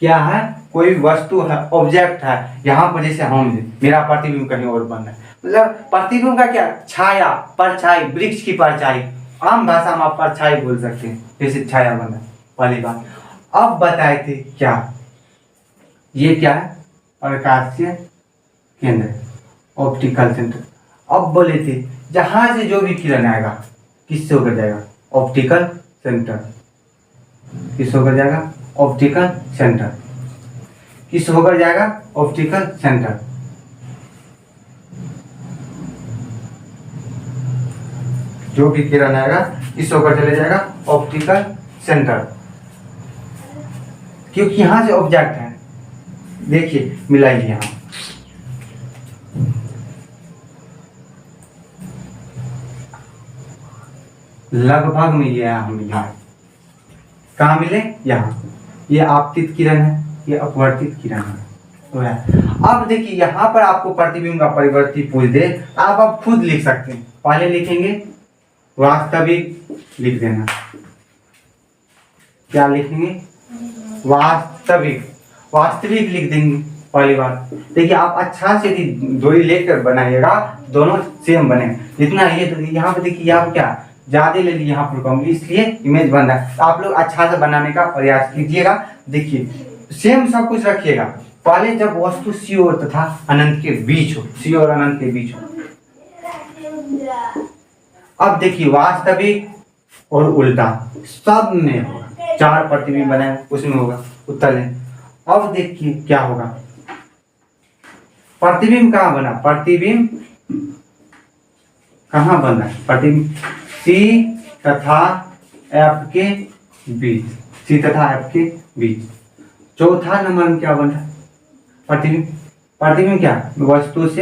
क्या है, कोई वस्तु है, ऑब्जेक्ट है। यहाँ पर जैसे हम, मेरा प्रतिबिंब कहीं और बन रहा है, मतलब प्रतिबिंब का क्या, छाया, परछाई, वृक्ष की परछाई, आम भाषा में आप परछाई बोल सकते हैं, जैसे छाया बन रहा है। पहली बात। अब बताए थे क्या, ये क्या है, प्रकाशीय केंद्र, ऑप्टिकल सेंटर। अब बोले थे जहां से जो भी किरण आएगा किससे होकर जाएगा, ऑप्टिकल सेंटर। किस होकर जाएगा, ऑप्टिकल सेंटर। किस होकर जाएगा, ऑप्टिकल सेंटर। जो भी किरण आएगा किस होकर चले जाएगा, ऑप्टिकल सेंटर, क्योंकि यहां से ऑब्जेक्ट है। देखिए मिलाइए यहां, लगभग में ये हम यहाँ कहाँ मिले, यहाँ। ये आपतित किरण है, ये अपवर्तित किरण है, तो है। अब देखिए यहाँ पर आपको प्रतिबिंब का परिवर्ती पूछ दे, आप अब खुद लिख सकते हैं। पहले लिखेंगे वास्तविक, लिख देना, क्या लिखेंगे, वास्तविक, वास्तविक लिख देंगे। पहली बात देखिए, आप अच्छा से दूरी लेकर बनाइएगा, दोनों सेम बने। जितना ये तो यहाँ पे देखिए, यहाँ क्या ज्यादा ले ली, यहाँ पर कम, इसलिए इमेज बन रहा है। तो आप लोग अच्छा से बनाने का प्रयास कीजिएगा। देखिए सेम सब कुछ रखिएगा। पहले जब वस्तु सी और तथा अनंत के बीच हो, सी और अनंत के बीच हो। अब देखिए वास्तविक और उल्टा सब में होगा, चार प्रतिबिंब बनाए उसमें होगा उत्तल है। अब देखिए क्या होगा, प्रतिबिंब कहाँ बना, प्रतिबिंब कहाँ बना, प्रतिबिंब सी तथा एफ के बीच, सी तथा एफ के बीच। चौथा नंबर में क्या बन रहा है, प्रतिबिंब। प्रतिबिंब क्या, वस्तु से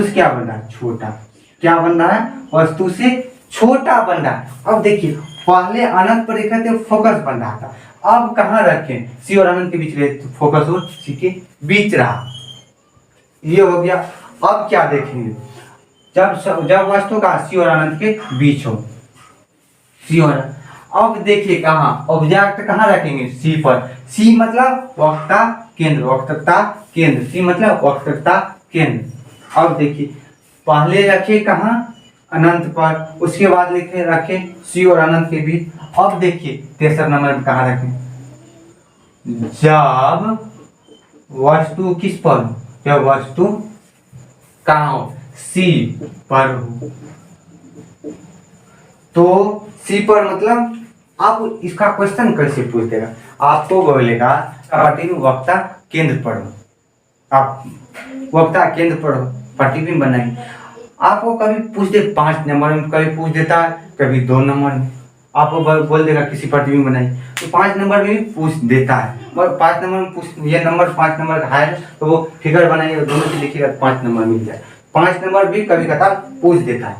क्या बन रहा है, छोटा। क्या बन रहा है, वस्तु से छोटा बन रहा है। अब देखिए पहले अनंत पर देखा थे फोकस बन रहा था, अब कहाँ रखें, सी और अनंत के बीच रहे, तो फोकस हो सी के बीच रहा, ये हो गया। अब क्या देखेंगे, जब वस्तु का सी और अनंत के बीच हो, सी और, अब देखिए कहाँ ऑब्जेक्ट कहाँ रखेंगे, सी पर। सी मतलब वक्रता केंद्र, वक्रता केंद्र, सी मतलब वक्रता केंद्र। अब देखिए पहले रखे कहाँ, अनंत पर, उसके बाद लिखे रखे सी और अनंत के बीच। अब देखिए तेसर नंबर में कहाँ रखें, जब वस्तु किस पर हो, जब वस्तु कहाँ हो, सी पर हो। तो सी पर मतलब आप इसका क्वेश्चन कैसे पूछ देगा, आपको बोलेगा प्रतिबिंब वक्ता केंद्र पर हो, आप वक्ता केंद्र पर हो, प्रतिबिंब बनाइए। आपको कभी पूछ दे 5 नंबर में, कभी पूछ देता है कभी 2 नंबर में, आपको बोल देगा किसी प्रतिबिंब बनाइए, तो 5 नंबर में भी पूछ देता है। और 5 नंबर में पूछ, ये नंबर 5 नंबर का है तो वो फिगर बनाइएगा, दोनों से लिखिएगा 5 नंबर मिल जाए। 5 नंबर भी कभी कभार पूछ देता है।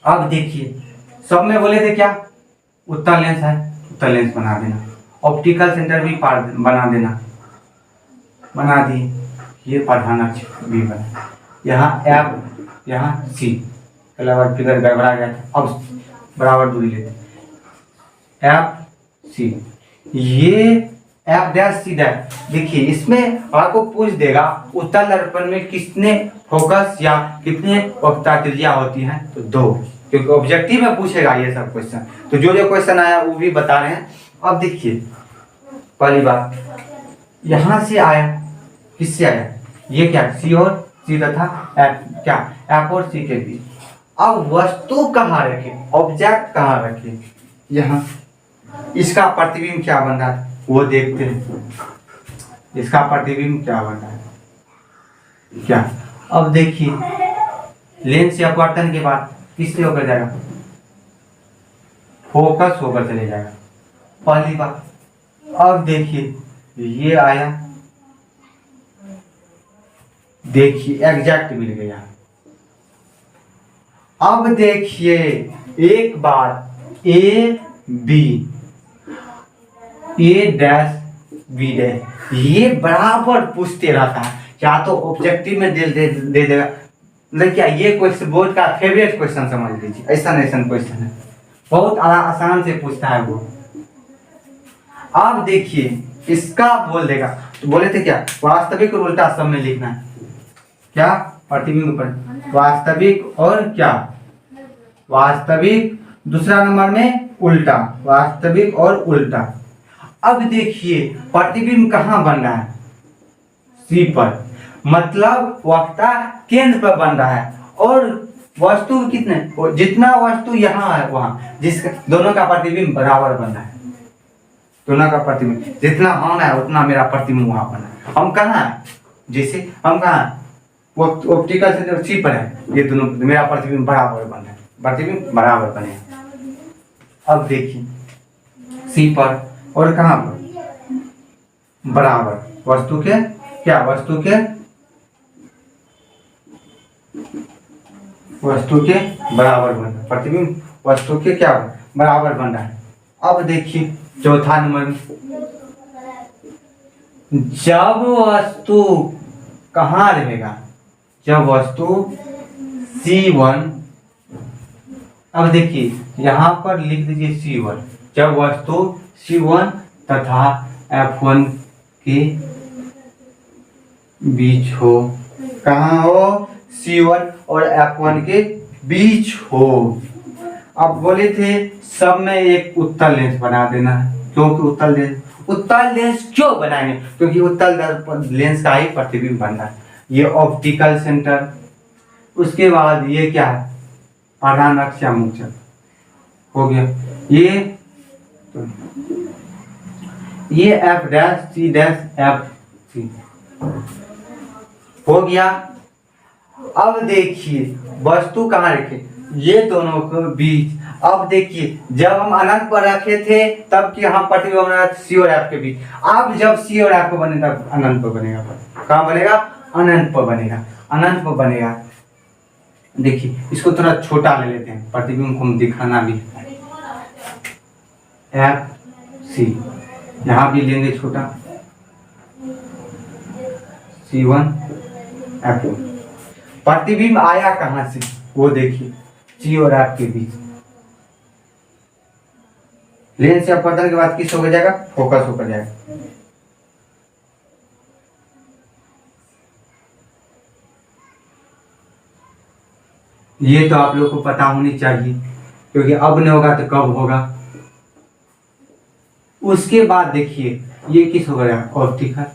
अब देखिए सब में बोले थे क्या, उत्तल लेंस है, उत्तल लेंस बना देना, ऑप्टिकल सेंटर भी बना देना, बना दिए। ये प्रधान अक्ष भी बना, यहाँ एफ, यहाँ सी, कलर फिगर गड़बड़ा गया था, अब बराबर दूरी लेते, एफ सी, ये एफ डैश सी डैश। देखिए इसमें आपको पूछ देगा उत्तल दर्पण में कितने फोकस या कितने वक्रता त्रिज्या होती है, तो 2, क्योंकि ऑब्जेक्टिव में पूछेगा ये सब क्वेश्चन। तो जो जो क्वेश्चन आया वो भी बता रहे हैं। अब देखिए पहली बात यहां से आया, किससे आया, ये क्या, सी और सी तथा एफ, क्या एफ और सी के बीच। अब वस्तु कहाँ रखे, ऑब्जेक्ट कहाँ रखे, यहाँ। इसका प्रतिबिंब क्या बन रहा है वो देखते हैं, इसका प्रतिबिंब क्या बन रहा है क्या। अब देखिए लेंस या अपवर्तन के बाद किससे होकर जाएगा, फोकस होकर चले जाएगा, पहली बात। अब देखिए ये आया, देखिए एग्जैक्ट मिल गया। अब देखिए एक बात, A B, A dash B dash, ये बराबर पूछते रहता है, या तो ऑब्जेक्टिव में दे देगा। मतलब क्या, ये क्वेश्चन बोर्ड का फेवरेट क्वेश्चन समझ लीजिए, ऐसा क्वेश्चन है, बहुत आसान से पूछता है वो। अब देखिए इसका बोल देगा, तो बोले थे क्या, वास्तविक और उल्टा सब में लिखना है, क्या प्रतिबिंब पर वास्तविक और क्या, वास्तविक, दूसरा नंबर में उल्टा, वास्तविक और उल्टा। अब देखिए प्रतिबिंब कहाँ बन रहा है, सी पर, मतलब वक्ता केंद्र पर बन रहा है, और वस्तु कितने, जितना वस्तु यहाँ है वहां, जिसका दोनों का प्रतिबिंब बराबर बन रहा है, दोनों का प्रतिबिंब जितना होना है उतना मेरा प्रतिबिंब वहां बना है। हम कहाँ है, जैसे हम कहाँ, वो ऑप्टिकल सेंटर सी पर है, ये दोनों मेरा प्रतिबिंब बराबर बन रहा है, प्रतिबिंब बराबर बने। अब देखिए सी पर और कहाँ पर बराबर, वस्तु के क्या, वस्तु के बराबर बन रहा है, प्रतिबिंब वस्तु के क्या बराबर बन रहा है। अब देखिए चौथा नंबर में, जब वस्तु कहाँ रहेगा, जब वस्तु C1, अब देखिए यहाँ पर लिख दीजिए C1, जब वस्तु C1 तथा F1 के बीच हो, कहाँ हो, C1 और F1 के बीच हो। अब बोले थे सब में एक उत्तल लेंस बना देना है, क्योंकि उत्तल लेंस क्यों बनाएंगे, क्योंकि उत्तल लेंस का ही प्रतिबिंब बन रहा है। ये ऑप्टिकल सेंटर, उसके बाद ये क्या है, प्रधान अक्ष या मुख्य हो गया, ये F dash C dash F C हो गया। अब देखिए वस्तु कहाँ रखे, ये दोनों के बीच। अब देखिए जब हम अनंत पर रखे थे तब कि यहाँ प्रतिबिंब बना सी और एफ के बीच, अब जब सी और एफ को बने तब अनंत पर बनेगा, कहाँ बनेगा, अनंत पर बनेगा, अनंत पर बनेगा। देखिए इसको थोड़ा छोटा ले लेते हैं, प्रतिबिंब को हम दिखाना भी, एफ सी, यहाँ भी लेंगे छोटा C1 F1। प्रतिबिंब आया कहाँ से वो देखिए, सी और एफ के बीच। लेंस से अपवर्तन के बाद किस हो जाएगा, फोकस होकर जाएगा। ये तो आप लोग को पता होनी चाहिए, क्योंकि अब नहीं होगा तो कब होगा। उसके बाद देखिए ये किस हो गया, ऑप्टिकल।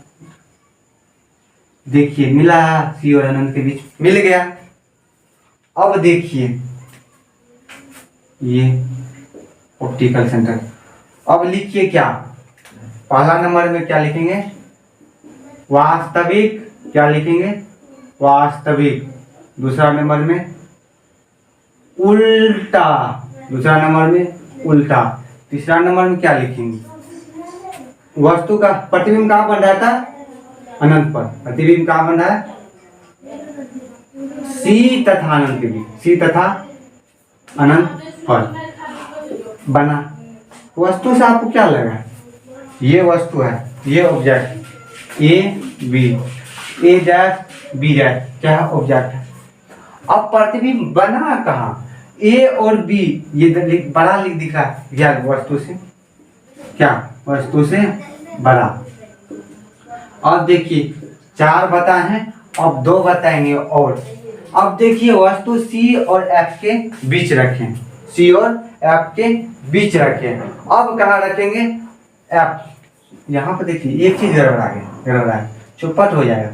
देखिए मिला सी और अनंत के बीच, मिल गया। अब देखिए ये ऑप्टिकल सेंटर। अब लिखिए क्या, पहला नंबर में क्या लिखेंगे, वास्तविक। क्या लिखेंगे, वास्तविक। दूसरा नंबर में उल्टा, दूसरा नंबर में उल्टा। तीसरा नंबर में क्या लिखेंगे, वस्तु का प्रतिबिंब कहाँ बन रहा था, अनंत पर। प्रतिबिंब कहाँ बन रहा है, सी तथा अनंत के बीच, सी तथा अनंत पर बना। वस्तु से आपको क्या लगा, ये वस्तु है, ये object A B, A dash B dash क्या ऑब्जेक्ट है। अब प्रतिबिंब बना कहाँ, ए और बी, ये बड़ा लिख दिखा क्या, वस्तु से क्या, वस्तु से बड़ा। अब देखिए 4 बताए हैं, अब 2 बताएंगे। और अब देखिए वस्तु सी और एफ के बीच रखें, सी और एफ के बीच रखें। अब कहाँ रखेंगे, एफ। यहाँ पर देखिए एक चीज गड़बड़ा है, चौपट हो जाएगा।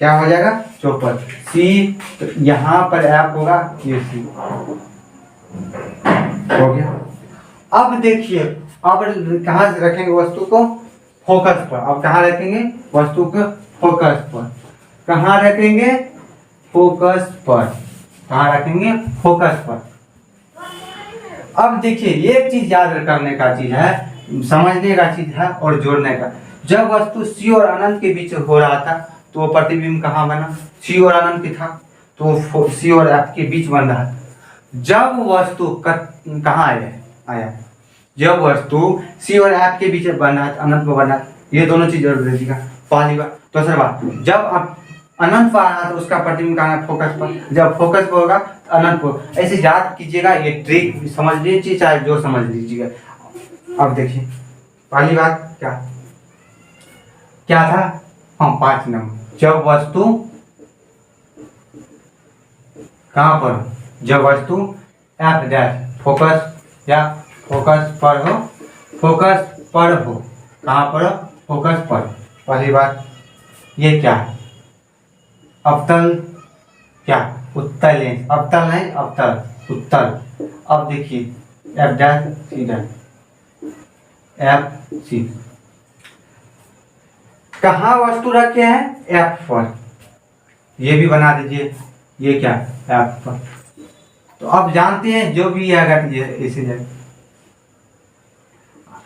क्या हो जाएगा, चौपट। सी तो यहाँ पर एफ होगा, ये सी हो गया। अब देखिए अब कहाँ रखेंगे वस्तु को, फोकस पर। अब कहाँ रखेंगे वस्तु को, फोकस पर। कहाँ रखेंगे, फोकस पर। कहाँ रखेंगे, फोकस पर। अब देखिए एक चीज याद करने का चीज है, समझने का चीज है और जोड़ने का। जब वस्तु सी और अनंत के बीच हो रहा था तो वो प्रतिबिंब कहाँ बना, सी और अनंत के था तो सी और एफ के बीच बन रहा था। जब वस्तु कहाँ आया, जब वस्तु सी और एफ के बीच बना, अनंत में बना, ये दोनों चीज जरूर रहेगा। पहली बात। दूसरी बात, जब अब अनंत पर आना तो उसका प्रतिबिंब कहाँ है, फोकस पर। जब फोकस पर होगा तो अनंत पर। ऐसे याद कीजिएगा, ये ट्रिक समझ लीजिए, चाहे जो समझ लीजिएगा। अब देखिए पहली बात क्या था, हाँ 5 नंबर। जब वस्तु कहाँ पर, जब वस्तु एफ डैश फोकस या फोकस पर हो, फोकस पर हो, कहाँ पर, फोकस पर। पहली बात ये क्या है, अवतल, क्या उत्तल लेंस, अवतल नहीं अवतल, उत्तल। अब देखिए F dash C dash, F C. कहाँ वस्तु रखे हैं, एफ पर। ये भी बना दीजिए, ये क्या एफ पर। तो अब जानते हैं जो भी आएगा तो ये ऐसे जाएगा,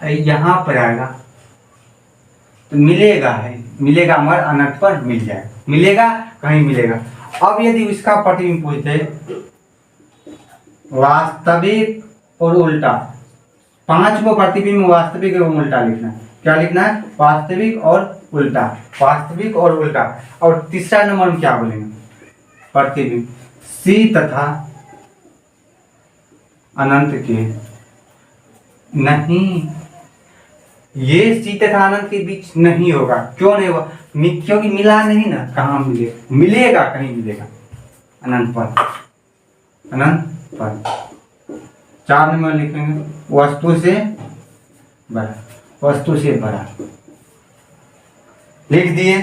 यहाँ पर आएगा तो मिलेगा मगर अनंत पर मिल जाएगा, मिलेगा कहीं मिलेगा। अब यदि इसका प्रतिबिंब पूछते वास्तविक और उल्टा, 5 को प्रतिबिंब वास्तविक एवं उल्टा लिखना है। क्या लिखना है, वास्तविक और उल्टा, वास्तविक और उल्टा। और तीसरा नंबर में क्या बोलेंगे, प्रतिबिंब सी तथा अनंत के, नहीं ये सी तथा अनंत के बीच नहीं होगा। क्यों नहीं होगा, क्योंकि मिला नहीं ना, कहाँ मिलेगा, मिलेगा कहीं मिलेगा, अनंत पर, अनंत पर। 4 नंबर लिखेंगे वस्तु से बड़ा, वस्तु से बड़ा लिख दिए।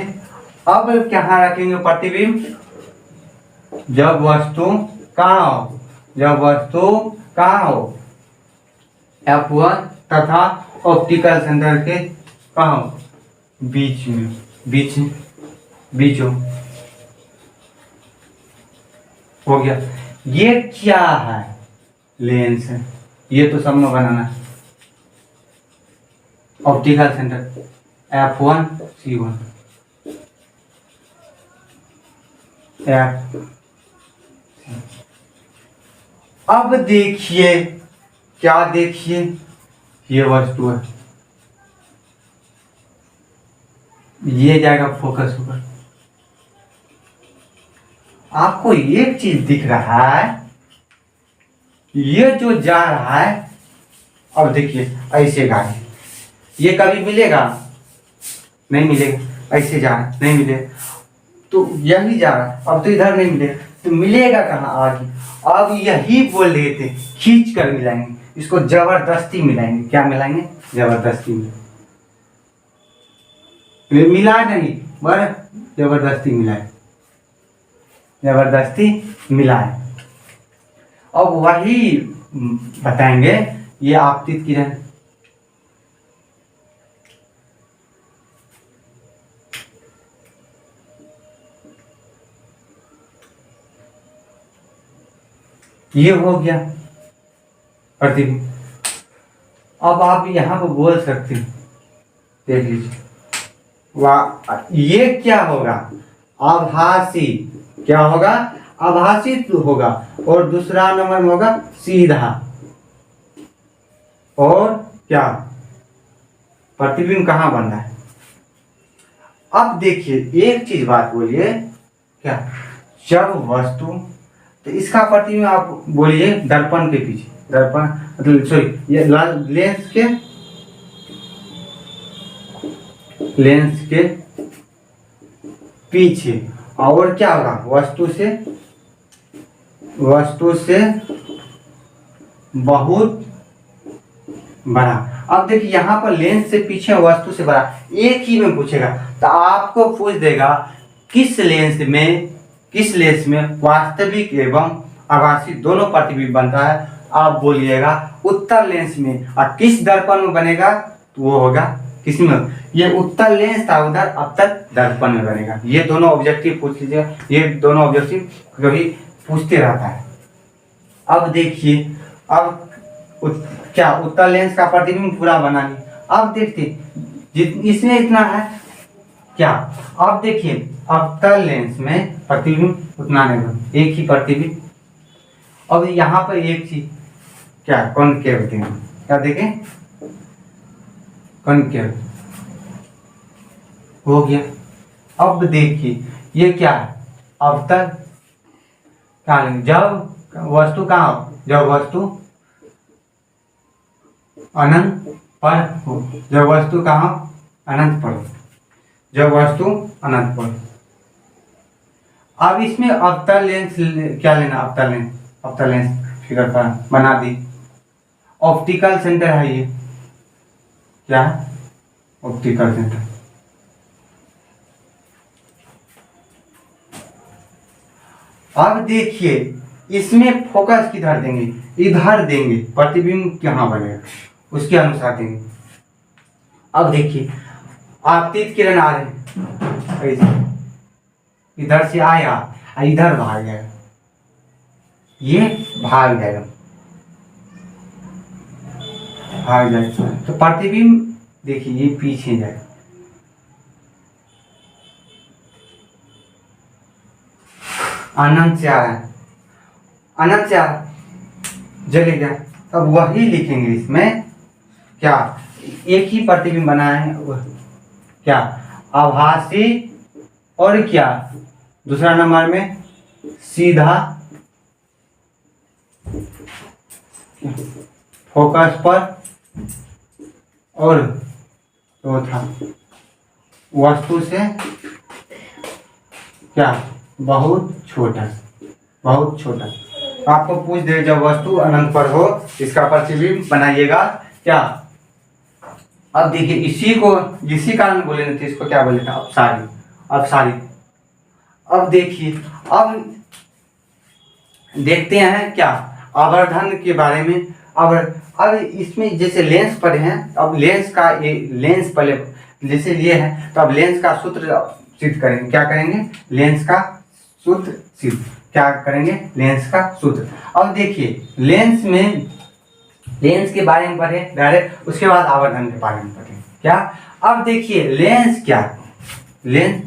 अब कहाँ रखेंगे प्रतिबिंब, जब वस्तु कहाँ हो, जब वस्तु कहाँ हो, F1 तथा ऑप्टिकल सेंटर के कहाँ हो, बीच में, बीच हो गया। ये क्या है, लेंस है, ये तो सब में बनाना है। Optical centre F1 C1 F। अब देखिए क्या, देखिए ये वस्तु है, ये जाएगा फोकस होकर। आपको एक चीज दिख रहा है, ये जो जा रहा है, अब देखिए ऐसे गाड़ी, ये कभी मिलेगा नहीं मिलेगा, ऐसे जा रहा है नहीं मिलेगा, तो यही जा रहा है, अब तो इधर नहीं मिलेगा, तो मिलेगा कहाँ आगे। अब यही बोल रहे थे खींच कर मिलाएंगे, इसको जबरदस्ती मिलाएंगे। क्या मिलाएंगे? जबरदस्ती मिला नहीं, पर जबरदस्ती मिलाए, जबरदस्ती मिलाए। अब वही बताएंगे, ये आपतित किरण, ये हो गया प्रतिबिंब। अब आप यहाँ पर बोल सकते हैं, देख लीजिए, वाह, ये क्या होगा? आभासी। क्या होगा? आभासी होगा। और दूसरा नंबर में होगा सीधा। और क्या? प्रतिबिंब कहाँ बन रहा है? अब देखिए एक चीज बात बोलिए, क्या जब वस्तु, तो इसका प्रतिबिंब आप बोलिए दर्पण के पीछे, दर्पण मतलब सॉरी ये लेंस के पीछे। और क्या होगा? वस्तु से बहुत बड़ा। अब देखिए यहाँ पर लेंस से पीछे, वस्तु से बड़ा, एक ही में पूछेगा तो आपको पूछ देगा किस लेंस में वास्तविक एवं आभासी दोनों प्रतिबिंब बनता है। आप बोलिएगा उत्तल लेंस में। और किस दर्पण में बनेगा? तो वो होगा किसमें? ये उत्तल लेंस था उधर, अब तक दर्पण में बनेगा। ये दोनों ऑब्जेक्टिव पूछ लीजिएगा, ये दोनों ऑब्जेक्टिव कभी पूछते रहता है। अब देखिए, अब क्या उत्तल लेंस का प्रतिबिंब पूरा बना लिया। अब देखते इसमें इतना है क्या। अब देखिए अवतल लेंस में प्रतिबिंब उतना नहीं बना, एक ही प्रतिबिंब। अब यहाँ पर एक चीज क्या, कॉनकेव देंगे, क्या देखें? कॉनकेव हो गया। अब देखिए ये क्या है? अवतल क्या लेंगे? जब वस्तु कहाँ हो? जब वस्तु अनंत पर हो। जब वस्तु कहाँ हो? अनंत पर हो। जब वस्तु अनंत पर। अब इसमें अवतल लेंस क्या लेना? अवतल लेंस फिगर पर बना दी। ऑप्टिकल सेंटर है ये, क्या है? Optical centre. अब देखिए इसमें फोकस किधर देंगे? इधर देंगे। प्रतिबिंब कहाँ बनेगा उसके अनुसार देंगे। अब देखिए आपतित किरण आ रहे हैं ऐसे, इधर से आया और इधर भाग जाएगा, ये भाग जाएगा, भाग जाएगा। तो प्रतिबिंब देखिए ये पीछे जाएगा। अनंत से आ रहा है, अनंत से आ रहा है, जले गया। अब वही लिखेंगे इसमें, क्या एक ही प्रतिबिंब बना है, क्या आभासी, और क्या दूसरा नंबर में सीधा, फोकस पर, और चौथा वस्तु से क्या बहुत छोटा, बहुत छोटा। आपको पूछ दे जब वस्तु अनंत पर हो इसका प्रतिबिंब बनाइएगा क्या। अब देखिए इसी कारण बोले नहीं थे, इसको क्या बोले थे? अपसारी, अपसारी। अब देखिए, अब देखते हैं क्या आवर्धन के बारे में। अब इसमें जैसे लेंस पढ़े हैं, अब लेंस का लेंस पहले जैसे ये है, तो अब लेंस का सूत्र सिद्ध करेंगे। क्या करेंगे? लेंस का सूत्र सिद्ध। क्या करेंगे? लेंस का सूत्र। अब देखिए लेंस के बारे में पढ़े डायरेक्ट, उसके बाद आवर्धन के बारे में पढ़े क्या। अब देखिए लेंस क्या, लेंस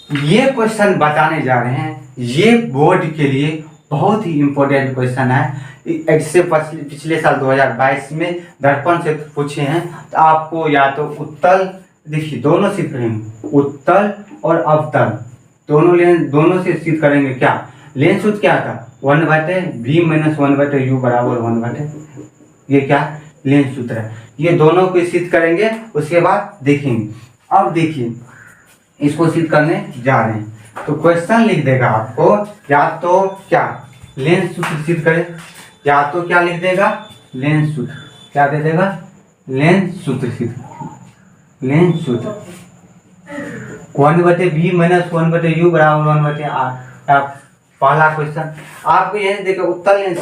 ये क्वेश्चन बताने जा रहे हैं, ये बोर्ड के लिए बहुत ही इंपॉर्टेंट क्वेश्चन है। इससे पिछले साल 2022 में दर्पण से पूछे हैं, तो आपको या तो उत्तल देखिए दोनों सिद्ध करेंगे, उत्तल और अवतल दोनों से सिद्ध करेंगे। क्या लेंस सूत्र क्या था, 1/v - 1/u बराबर 1/, ये क्या लेंस सूत्र है। ये दोनों को सिद्ध करेंगे, उसके बाद देखेंगे। अब देखिए इसको सिद्ध करने जा रहे हैं, तो क्वेश्चन लिख देगा आपको, या तो क्या लेंस सूत्र सिद्ध करे, या तो क्या लिख देगा लेंस सूत्र, क्या दे देगा लेंस सूत्र सिद्ध, लेंस सूत्र 1/v - 1/u बराबर 1/r। पहला क्वेश्चन आपको यह देखो, उत्तल लेंस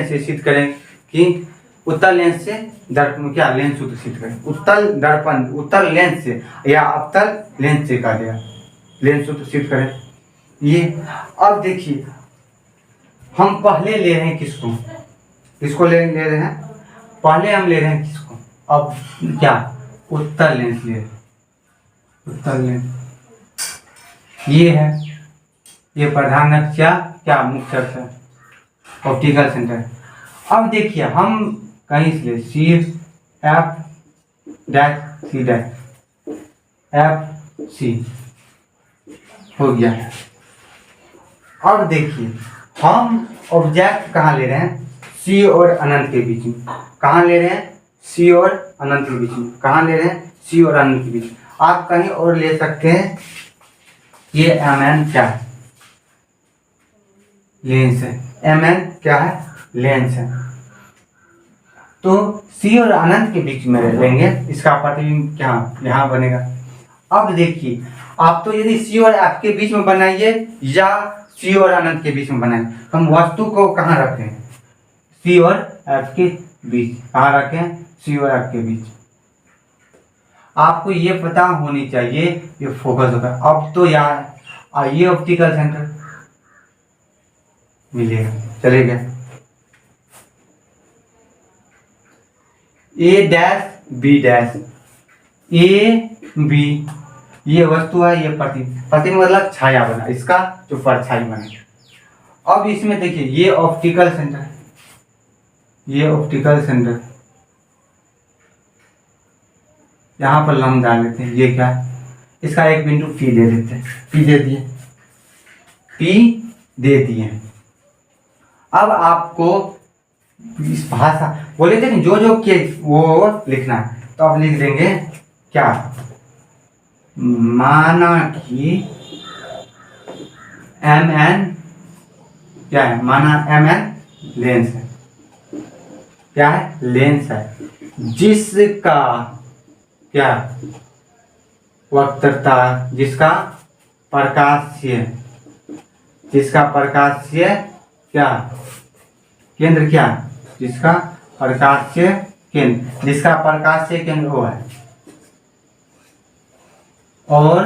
से सिद्ध करें कि उत्तल लेंस से दर्पण क्या लेंस सूत्र सिद्ध करें, उत्तल दर्पण उत्तल लेंस से या अवतल लेंस से कह दिया लेंस सूत्र सिद्ध करें ये। अब देखिए हम पहले ले रहे हैं किसको ले रहे हैं, पहले हम ले रहे हैं किसको, अब क्या उत्तल लेंस ले, उत्तल लेंस ये है, ये प्रधान अक्ष क्या मुख्य अक्ष है, ऑप्टिकल सेंटर। अब देखिए हम कहीं से C F dash C dash F C हो गया। अब देखिए हम ऑब्जेक्ट कहाँ ले रहे हैं, सी और अनंत के बीच में, कहाँ ले रहे हैं सी और अनंत के बीच में, कहाँ ले रहे हैं सी और अनंत के बीच। आप कहीं और ले सकते हैं, ये एम एन क्या है लेंस है, एम एन क्या है लेंस है, तो सी और अनंत के बीच में लेंगे, इसका प्रतिबिंब क्या यहाँ बनेगा। अब देखिए आप तो यदि सी और एफ के बीच में बनाइए या सी और अनंत के बीच में बनाए, हम वस्तु को कहाँ रखें सी और एफ के बीच, कहाँ रखें सी और एफ के बीच। आपको ये पता होनी चाहिए ये फोकस होगा। अब तो यार ये ऑप्टिकल सेंटर मिलेगा, चलेगा A dash B dash A B, ये वस्तु है, ये प्रतिबिंब मतलब छाया बना, इसका जो परछाई बना। अब इसमें देखिए ये ऑप्टिकल सेंटर, ये ऑप्टिकल सेंटर यहाँ पर लम्ब डाल लेते हैं, ये क्या इसका एक बिंदु पी दे देते हैं, पी दे दिए, पी दे दिए। अब आपको इस भाषा बोले थे जो जो के वो लिखना है, तो आप लिख देंगे क्या, माना कि एम एन क्या है, माना एम एन लेंस है, क्या है लेंस है, जिसका क्या वक्रता, जिसका प्रकाशीय, जिसका प्रकाशीय क्या केंद्र, क्या जिसका प्रकाशीय केंद्र, जिसका प्रकाशीय केंद्र वो है, और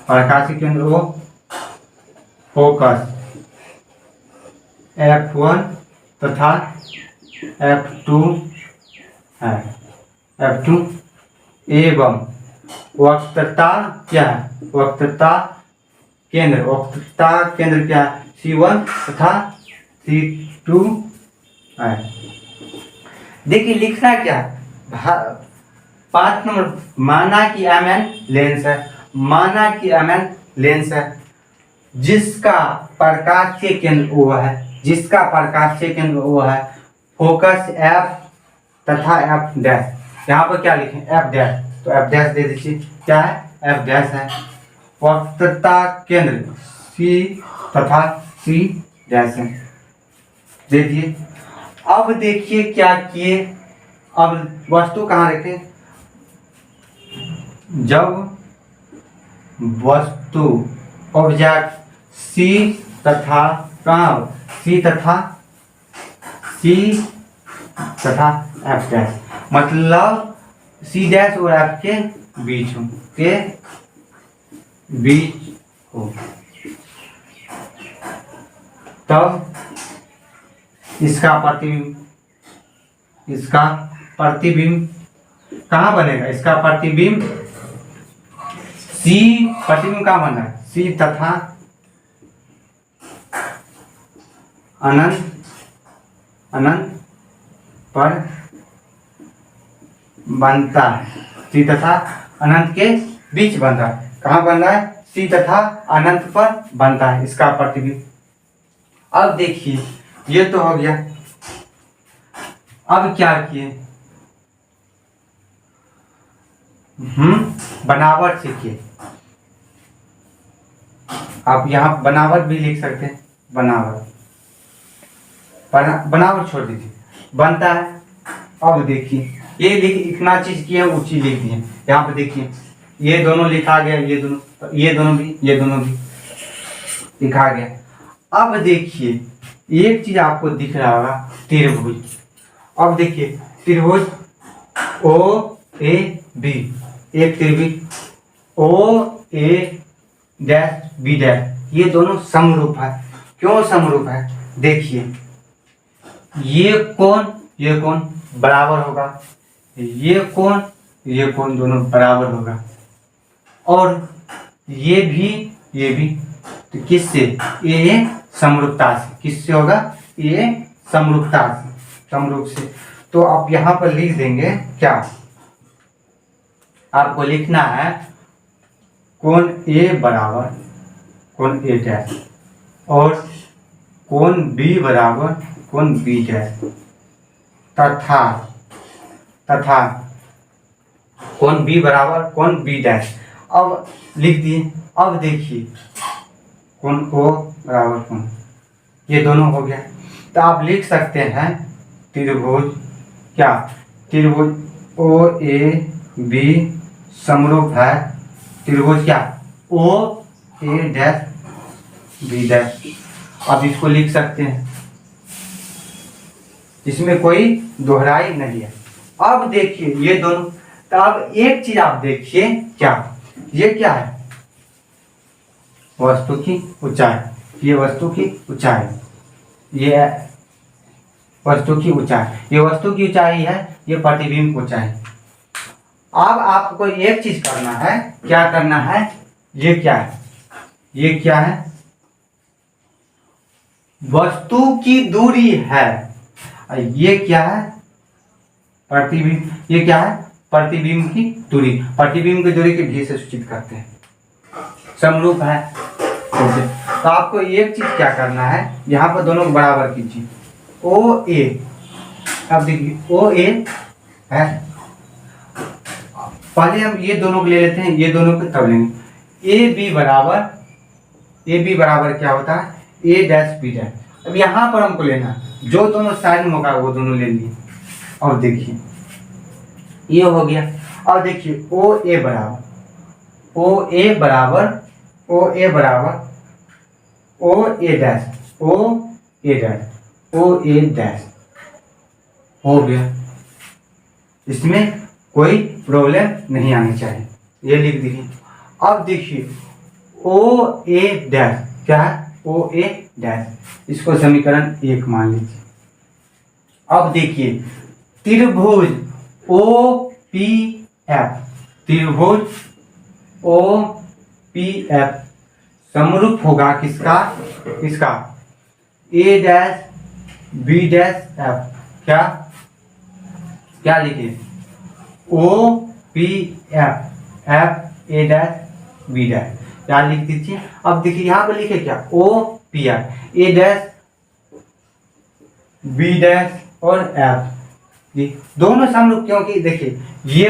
प्रकाशीय केंद्र वो फोकस F1 तथा F2 है, F2 एवं वक्रता क्या है, वक्रता केंद्र क्या है C1 तथा C2 है। देखिए लिखना क्या, 5 नंबर, माना कि एम एन लेंस है, माना कि एम एन लेंस है, जिसका प्रकाशीय केंद्र ओ है, जिसका प्रकाशीय केंद्र ओ है, फोकस F तथा F डैश, यहाँ पर क्या लिखें F डैश, तो F डैश दे दीजिए, क्या है F डैश है, वक्रता केंद्र C तथा C डैश है, दे दिए। अब देखिए क्या किए, अब वस्तु कहाँ रखें, जब वस्तु ऑब्जेक्ट C तथा कहाँ C तथा F डैश, मतलब C डैश और F के बीच हो, तब इसका प्रतिबिंब कहाँ बनेगा, इसका प्रतिबिंब प्रतिबिंब कहाँ बना है C तथा अनंत पर बनता है, सी तथा अनंत के बीच बनता है। कहाँ बन रहा है? सी तथा अनंत पर बनता है इसका प्रतिबिंब। अब देखिए ये तो हो गया। अब क्या किए? बनावट सीखिए। आप यहाँ बनावट भी लिख सकते हैं, बनावट छोड़ दीजिए, बनता है। अब देखिए ये इतना चीज किया वो चीज लिख दिए। यहाँ पे देखिए ये दोनों लिखा गया, ये दोनों भी लिखा गया। अब देखिए एक चीज आपको दिख रहा होगा, त्रिभुज। अब देखिए त्रिभुज ओ ए बी, एक त्रिभुज ओ ए डैश बी डैश, ये दोनों समरूप है। क्यों समरूप है? देखिए ये कोण बराबर होगा, ये कोण दोनों बराबर होगा, और ये भी तो किससे? ये समरूपता से। किससे होगा? ये समरूप से। तो आप यहाँ पर लिख देंगे क्या? आपको लिखना है कोण ए बराबर कोण ए डैश और कोण बी बराबर कोण बी डैश तथा कोण बी बराबर कोण बी डैश। अब लिख दिए। अब देखिए कोण ओ बराबर कोण, ये दोनों हो गया। तो आप लिख सकते हैं त्रिभुज ओ ए बी समरूप है त्रिभुज ओ ए डैश बी डैश। आप इसको लिख सकते हैं, इसमें कोई दोहराई नहीं है। अब देखिए ये दोनों। तो अब एक चीज आप देखिए, ये क्या है? वस्तु की ऊंचाई। ये वस्तु की ऊंचाई, ये वस्तु की ऊंचाई है, ये प्रतिबिंब की ऊंचाई। अब आपको एक चीज करना है। क्या करना है? ये क्या है? वस्तु की दूरी है। ये क्या है? प्रतिबिंब। ये क्या है? प्रतिबिंब की दूरी। प्रतिबिंब की दूरी के भी से सूचित करते हैं, समरूप है। तो आपको एक चीज क्या करना है, यहाँ पर दोनों को बराबर कीजिए। ओ ए, अब देखिए ओ ए है, पहले हम ये दोनों को ले लेते हैं, ये दोनों को तब लेंगे। ए बी बराबर क्या होता है? ए डैश बी डैश। अब यहाँ पर हमको लेना जो दोनों साइड में होगा वो दोनों ले लिए। और देखिए ये हो गया। और देखिए ओ ए बराबर ओ ए डैश हो गया। इसमें कोई प्रॉब्लम नहीं आनी चाहिए, ये लिख दीजिए। अब देखिए ओ ए डैश क्या है? ओ ए डैश, इसको समीकरण 1 मान लीजिए। अब देखिए त्रिभुज ओ पी एफ समरूप होगा किसका? A dash B dash F. क्या लिखिए? O P F A dash B dash, क्या लिख दीजिए। अब देखिए यहाँ पर लिखे क्या? O P F, A dash B dash और एफ दोनों समरूप, क्योंकि देखिए ये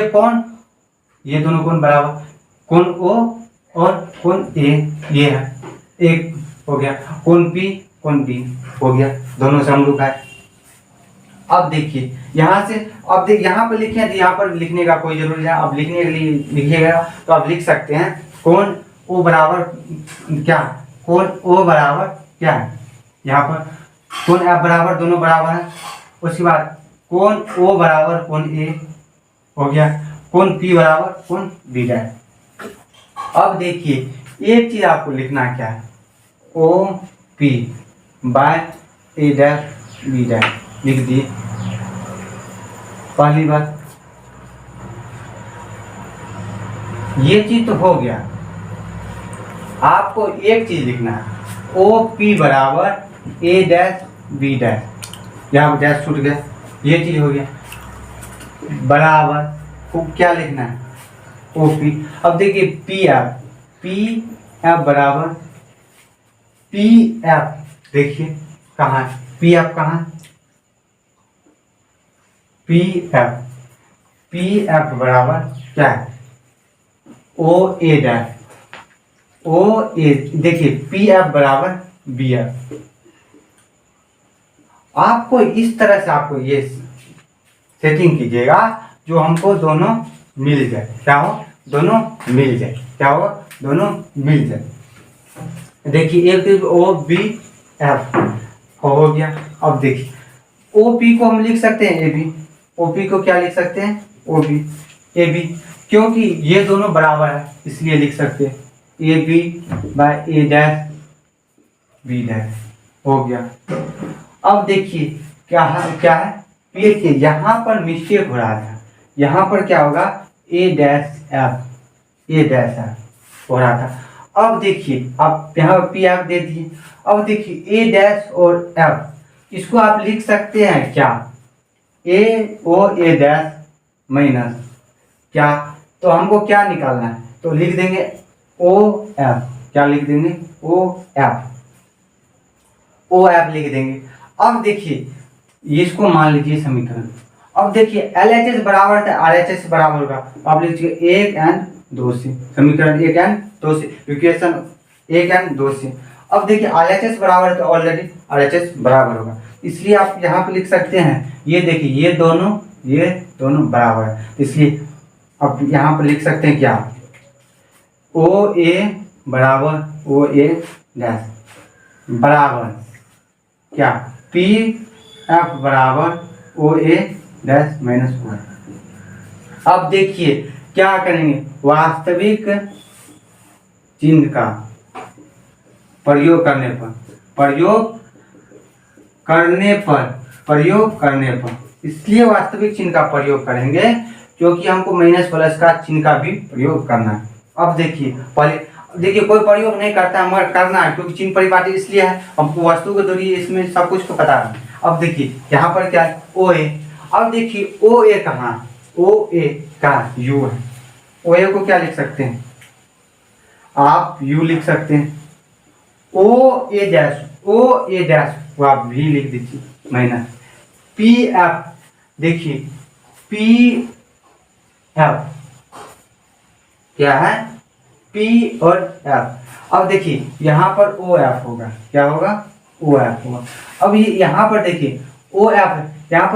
दोनों कोण बराबर, कोण ओ और कोण ए ये है, एक हो गया। कोण पी कोण बी हो गया, दोनों समरूप है। अब देखिए यहाँ से, अब देखिए यहाँ पर लिखे हैं, यहाँ पर लिखने का कोई जरूरी है। अब लिखने के लिए लिखिएगा तो आप लिख सकते हैं कोण ओ बराबर क्या? कोण ओ बराबर क्या है? यहाँ पर कोण एफ बराबर, दोनों बराबर है। उसके बाद कोण ओ बराबर कोण ए हो गया, कोण पी बराबर कोण बी डैश। अब देखिए एक चीज आपको लिखना क्या है? O P bye A dash B dash लिख दिए। पहली बात ये चीज तो हो गया। आपको एक चीज लिखना है, ओ पी बराबर ए डैश बी डैश, यहाँ पर डैश छूट गया, ये चीज हो गया, बराबर को क्या लिखना है, ओ पी। अब देखिए पी एफ बराबर पी एफ, देखिए कहाँ है पी एफ, कहाँ पी एफ बराबर क्या है, O A dash, O A, देखिए पी एफ बराबर बी एफ। आपको इस तरह से आपको ये सेटिंग कीजिएगा जो हमको दोनों मिल जाए, क्या हो, दोनों मिल जाए, क्या हो, दोनों मिल जाए। देखिए एक ओ बी एफ हो गया। अब देखिए ओ पी को हम लिख सकते हैं ए बी, ओ पी को क्या लिख सकते हैं, ओ बी ए बी, क्योंकि ये दोनों बराबर है इसलिए लिख सकते हैं A B by A dash B dash, हो गया। अब देखिए क्या है देखिए यहाँ पर मिस्टेक हो रहा था, यहाँ पर क्या होगा ए डैश एफ हो रहा था। अब देखिए अब यहाँ पी एफ दे दिए। अब देखिए ए डैश और एफ, इसको आप लिख सकते हैं क्या, ए ओ ए डैश माइनस क्या, तो हमको क्या निकालना है, तो लिख देंगे ओ एफ, क्या लिख देंगे, ओ एफ लिख देंगे। अब देखिए इसको मान लीजिए समीकरण। अब देखिए एल एच एस बराबर था आर एच एस बराबर होगा, आप लीजिए 1n2 से, समीकरण 1n2 से, इक्वेशन 1n2 से। अब देखिए आर एच एस बराबर है तो ऑलरेडी आर एच एस बराबर होगा, इसलिए आप यहाँ पे लिख सकते हैं, ये देखिए ये दोनों बराबर है, इसलिए अब यहाँ पर लिख सकते हैं क्या, ओ ए बराबर ओ ए डैश बराबर क्या, पी एफ बराबर ओ ए डैश माइनस ओ। अब देखिए क्या करेंगे, वास्तविक चिन्ह का प्रयोग करने पर, इसलिए वास्तविक चिन्ह का प्रयोग करेंगे क्योंकि हमको माइनस प्लस का चिन्ह का भी प्रयोग करना है। अब देखिए पहले देखिए कोई प्रयोग नहीं करता है मगर करना है क्योंकि चिन्ह परिपाटी इसलिए है, हमको वस्तु के दूरी इसमें सब कुछ तो पता है। अब देखिए यहाँ पर क्या है ओ ए, अब देखिए ओ ए कहाँ, ओ ए का यू है, ओ ए को क्या लिख सकते हैं आप, यू लिख सकते हैं, ओ ए डैश वो आप भी लिख दीजिए माइनस पी एफ, देखिए पी एफ क्या है, पी और एफ। अब देखिए यहाँ पर ओ एफ होगा, क्या होगा, ओ एफ होगा। अब ये यहाँ पर देखिए ओ एफ, यहाँ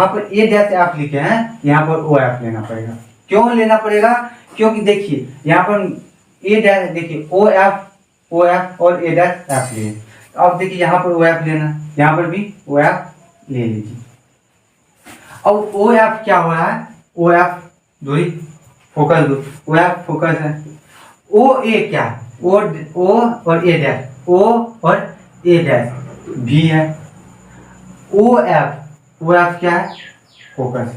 पर ए डैश एफ लिखे हैं, यहाँ पर ओ एफ लेना पड़ेगा। क्यों लेना पड़ेगा, क्योंकि देखिए यहाँ पर ए डैश, देखिए ओ एफ और ए डैश एफ लिए, अब देखिए यहाँ पर ओ एफ लेना, यहाँ पर भी ओ एफ ले लीजिए। अब ओ एफ क्या हो रहा है, ओ एफ दूरी फोकस दूर, ओ एफ फोकस है, ओ ए क्या, ओ और ए डैश, ओ और ए डैश भी है, ओ एफ क्या है, फोकस।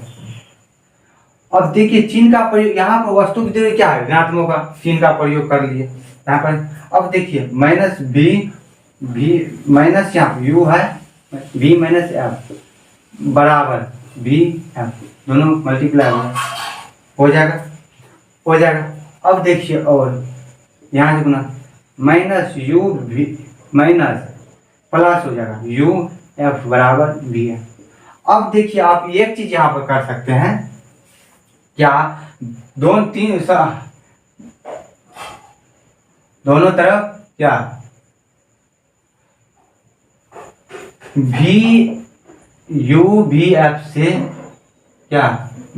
अब देखिए चिन्ह का प्रयोग, यहाँ पर वस्तु की दूरी क्या है, ऋणात्मक का चिन्ह का प्रयोग कर लिए यहाँ पर। अब देखिए माइनस भी माइनस यहाँ यू है, v माइनस एफ बराबर v एफ, दोनों मल्टीप्लाई हो जाएगा। अब देखिए और यहाँ से गुना माइनस यू भी माइनस प्लस हो जाएगा यू एफ बराबर v एफ। अब देखिए आप एक चीज यहाँ पर कर सकते हैं क्या, दोनों तरफ क्या भी एफ से क्या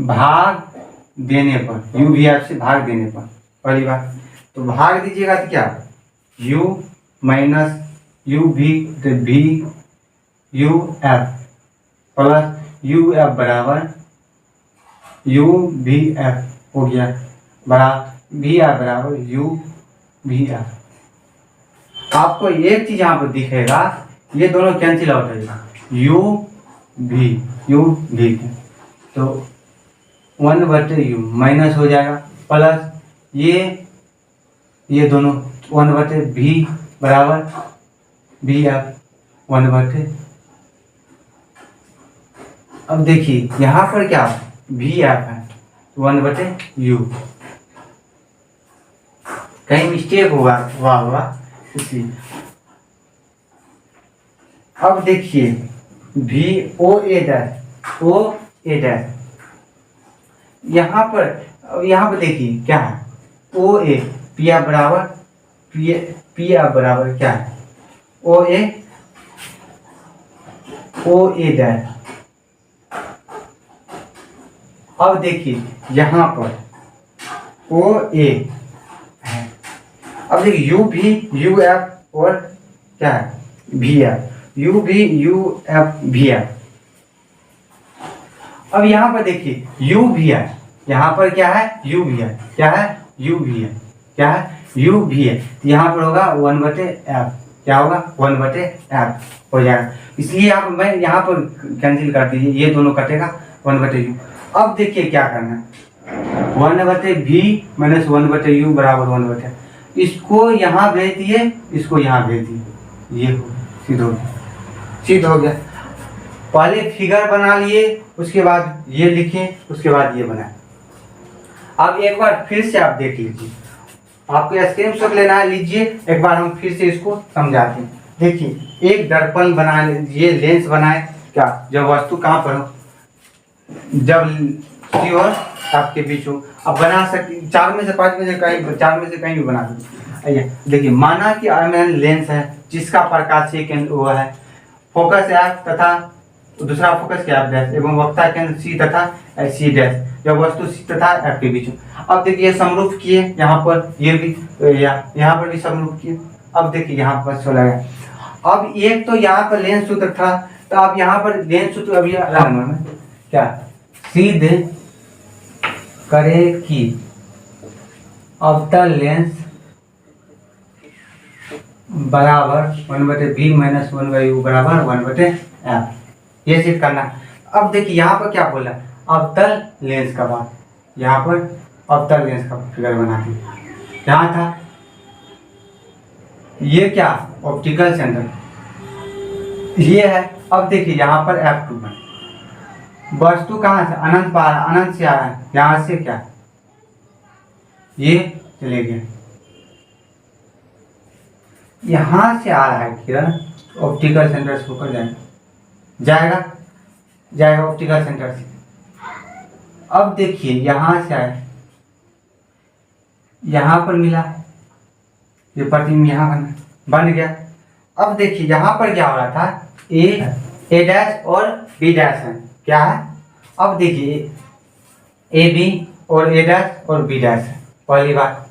भाग देने पर, यू भी एफ से भाग देने पर, पहली बात तो भाग दीजिएगा तो क्या u माइनस यू भी U F plus U F बराबर यू भी एफ हो गया, भी एफ बराबर यू भी एफ। आपको एक चीज यहाँ पर दिखेगा, ये दोनों कैंसिल आउट हो जाएगा, यू भी तो 1/u माइनस हो जाएगा, प्लस ये दोनों 1/v बराबर भी एफ 1/। अब देखिए यहाँ पर क्या भी एफ है, 1/u। कहीं मिस्टेक हुआ इसलिए। अब देखिए भी ओ ए डैश यहाँ पर देखिए क्या है, ओ ए पी बराबर क्या है, ओ ए डैश। अब देखिए यहाँ पर ओ ए है। अब देखिए यू एफ और क्या है भी एफ, यू एफ भी एफ। अब यहाँ पर देखिए यू भी है, यहाँ पर क्या है यू भी है, क्या है यू भी है, क्या है यू भी है। तो यहाँ पर होगा 1/f, क्या होगा 1/f हो जाएगा। इसलिए आप मैं यहाँ पर कैंसिल कर दीजिए, ये दोनों कटेगा 1/u। अब देखिए क्या करना है, 1/v माइनस 1/u बराबर 1/f। इसको यहाँ भेज दिए, इसको यहाँ भेज दिए, ये सिद्ध हो गया। पहले फिगर बना लिए, उसके बाद ये लिखे, उसके बाद ये बनाए। अब एक बार फिर से आप देख लीजिए, आपको स्क्रीनशॉट लेना है, लीजिए एक बार हम फिर से इसको समझाते हैं। देखिए एक दर्पण बना, ये लेंस बनाए क्या, जब वस्तु कहाँ पर हो, जब सी और आपके बीच हो। अब बना सकते 4 में से 5 में से कहीं, 4 में से कहीं भी बना सकते। देखिए माना कि लेंस है जिसका प्रकाशीय केंद्र वो है, फोकस एफ तथा दूसरा फोकस क्या डैश एवं वक्ता केंद्र सी तथा सी डैश, जब वस्तु सी तथा एफ के बीच हो। अब देखिए समरूप किए, यहाँ पर ये भी यहाँ पर भी समरूप किए। अब देखिए यहाँ पर चला गया। अब एक तो यहाँ पर लेंस सूत्र था, तो अब यहाँ पर लेंस सूत्र अभी क्या सिद्ध करे कि अवतल लेंस बराबर 1/v माइनस 1/u बराबर 1/f, ये सिद्ध करना। अब देखिए यहाँ पर क्या बोला, अवतल लेंस का बात, यहाँ पर अवतल लेंस का फिगर बना दी। यहाँ था ये क्या ऑप्टिकल सेंटर ये है। अब देखिए यहाँ पर F2 है, वस्तु कहाँ से अनंत पर अनंत से आ रहा है, यहाँ से क्या ये चले गए, यहाँ से आ रहा है किरण, ऑप्टिकल सेंटर से होकर जाएगा ऑप्टिकल सेंटर से। अब देखिए यहाँ से आए, यहाँ पर मिला, ये प्रतिबिंब यहाँ बन गया। अब देखिए यहाँ पर क्या हो रहा था, ए डैश और बी डैश है, क्या है। अब देखिए ए बी और ए डैश और बी डैश है, पहली बात।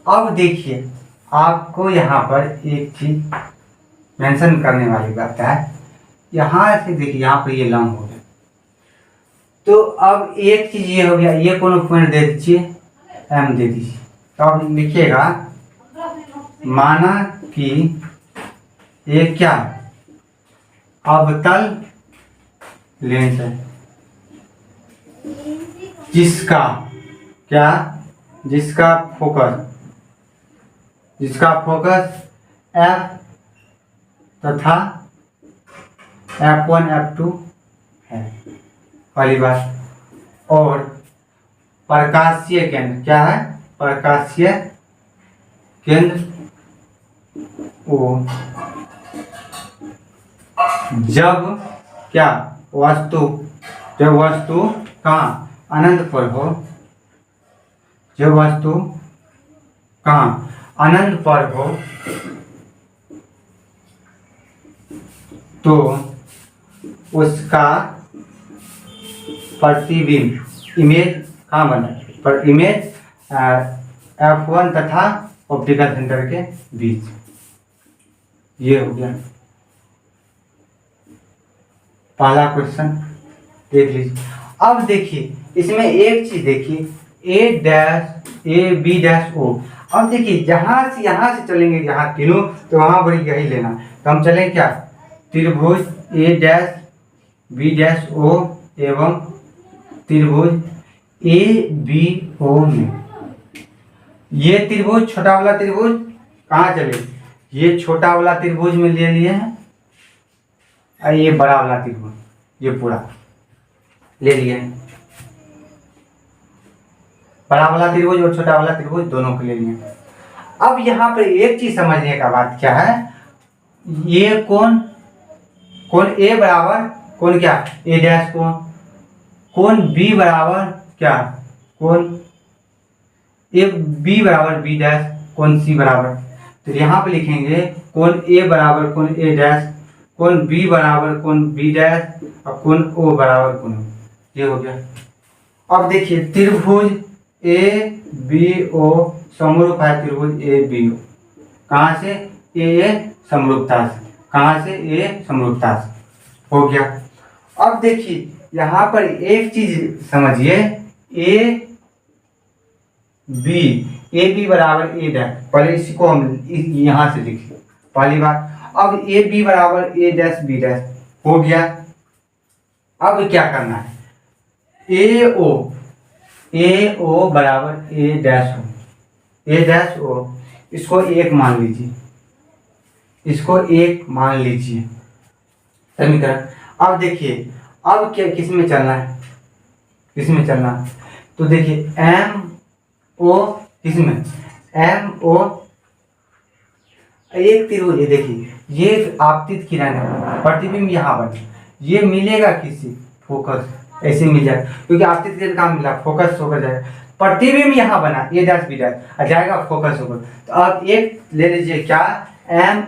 अब देखिए आपको यहाँ पर एक चीज मेंशन करने वाली बात है, यहाँ से देखिए यहाँ पर ये लंब हो गया, तो अब एक चीज ये हो गया, ये कोनो पॉइंट दे दीजिए, एम दे दीजिए। तो अब लिखिएगा माना कि ये क्या अवतल लेंस है जिसका क्या, जिसका फोकस F तथा F1 F2 है, पहली बात। और प्रकाशीय केंद्र क्या है, प्रकाशीय केंद्र ओ, जब वस्तु कहाँ अनंत पर हो, जब वस्तु कहाँ अनंत पर हो, तो उसका प्रतिबिंब इमेज कहाँ बना, पर इमेज F1 तथा ऑप्टिकल सेंटर के बीच, ये हो गया पहला क्वेश्चन, देख लीजिए। अब देखिए इसमें एक चीज देखिए, A dash A B dash O. अब देखिए यहाँ से चलेंगे, यहाँ तीनों, तो वहाँ पर यही लेना। तो हम चलें क्या, त्रिभुज ए डैश बी डैश ओ एवं त्रिभुज ए बी ओ में। ये त्रिभुज छोटा वाला त्रिभुज कहाँ चले, ये छोटा वाला त्रिभुज में ले लिए हैं, और ये बड़ा वाला त्रिभुज ये पूरा ले लिए हैं। बड़ा वाला त्रिभुज और छोटा वाला त्रिभुज दोनों को ले लिए। अब यहाँ पर एक चीज समझने का बात क्या है, ये कोण ए बराबर कोण क्या ए डैश कोण बी बराबर क्या कोण ए बी बराबर बी डैश कोण सी बराबर, तो यहाँ पे लिखेंगे कोण ए बराबर कोण ए डैश कोण बी बराबर कोण बी डैश और कोण ओ बराबर कोण, ये हो गया। अब देखिए त्रिभुज ए बी ओ समरूप है त्रिभुज ए बी ओ, कहाँ से ए समरूपता से, कहाँ से ए समरूपता से, हो गया। अब देखिए यहाँ पर एक चीज समझिए, ए बी बराबर ए डैश, पहले इसको हम यहाँ से लिखिए पहली बार। अब ए बी बराबर ए डैश बी डैश हो गया। अब क्या करना है, ए ओ बराबर ए डैश ओ, इसको एक मान लीजिए, इसको एक मान लीजिए समीकरण। अब देखिए अब क्या किसमें चलना है, किसमें चलना है, तो देखिए एम ओ किसमें एम ओ एक त्रिभुज, देखिए ये आपतित किरण है, प्रतिबिंब यहाँ बने, ये मिलेगा किसी फोकस, ऐसे मिल जाएगा क्योंकि आपतित किरण कहाँ मिला फोकस होकर जाएगा, प्रतिबिंब यहाँ बना ए डैश बी डैश आ जाएगा फोकस होकर। तो अब एक ले लीजिए क्या एम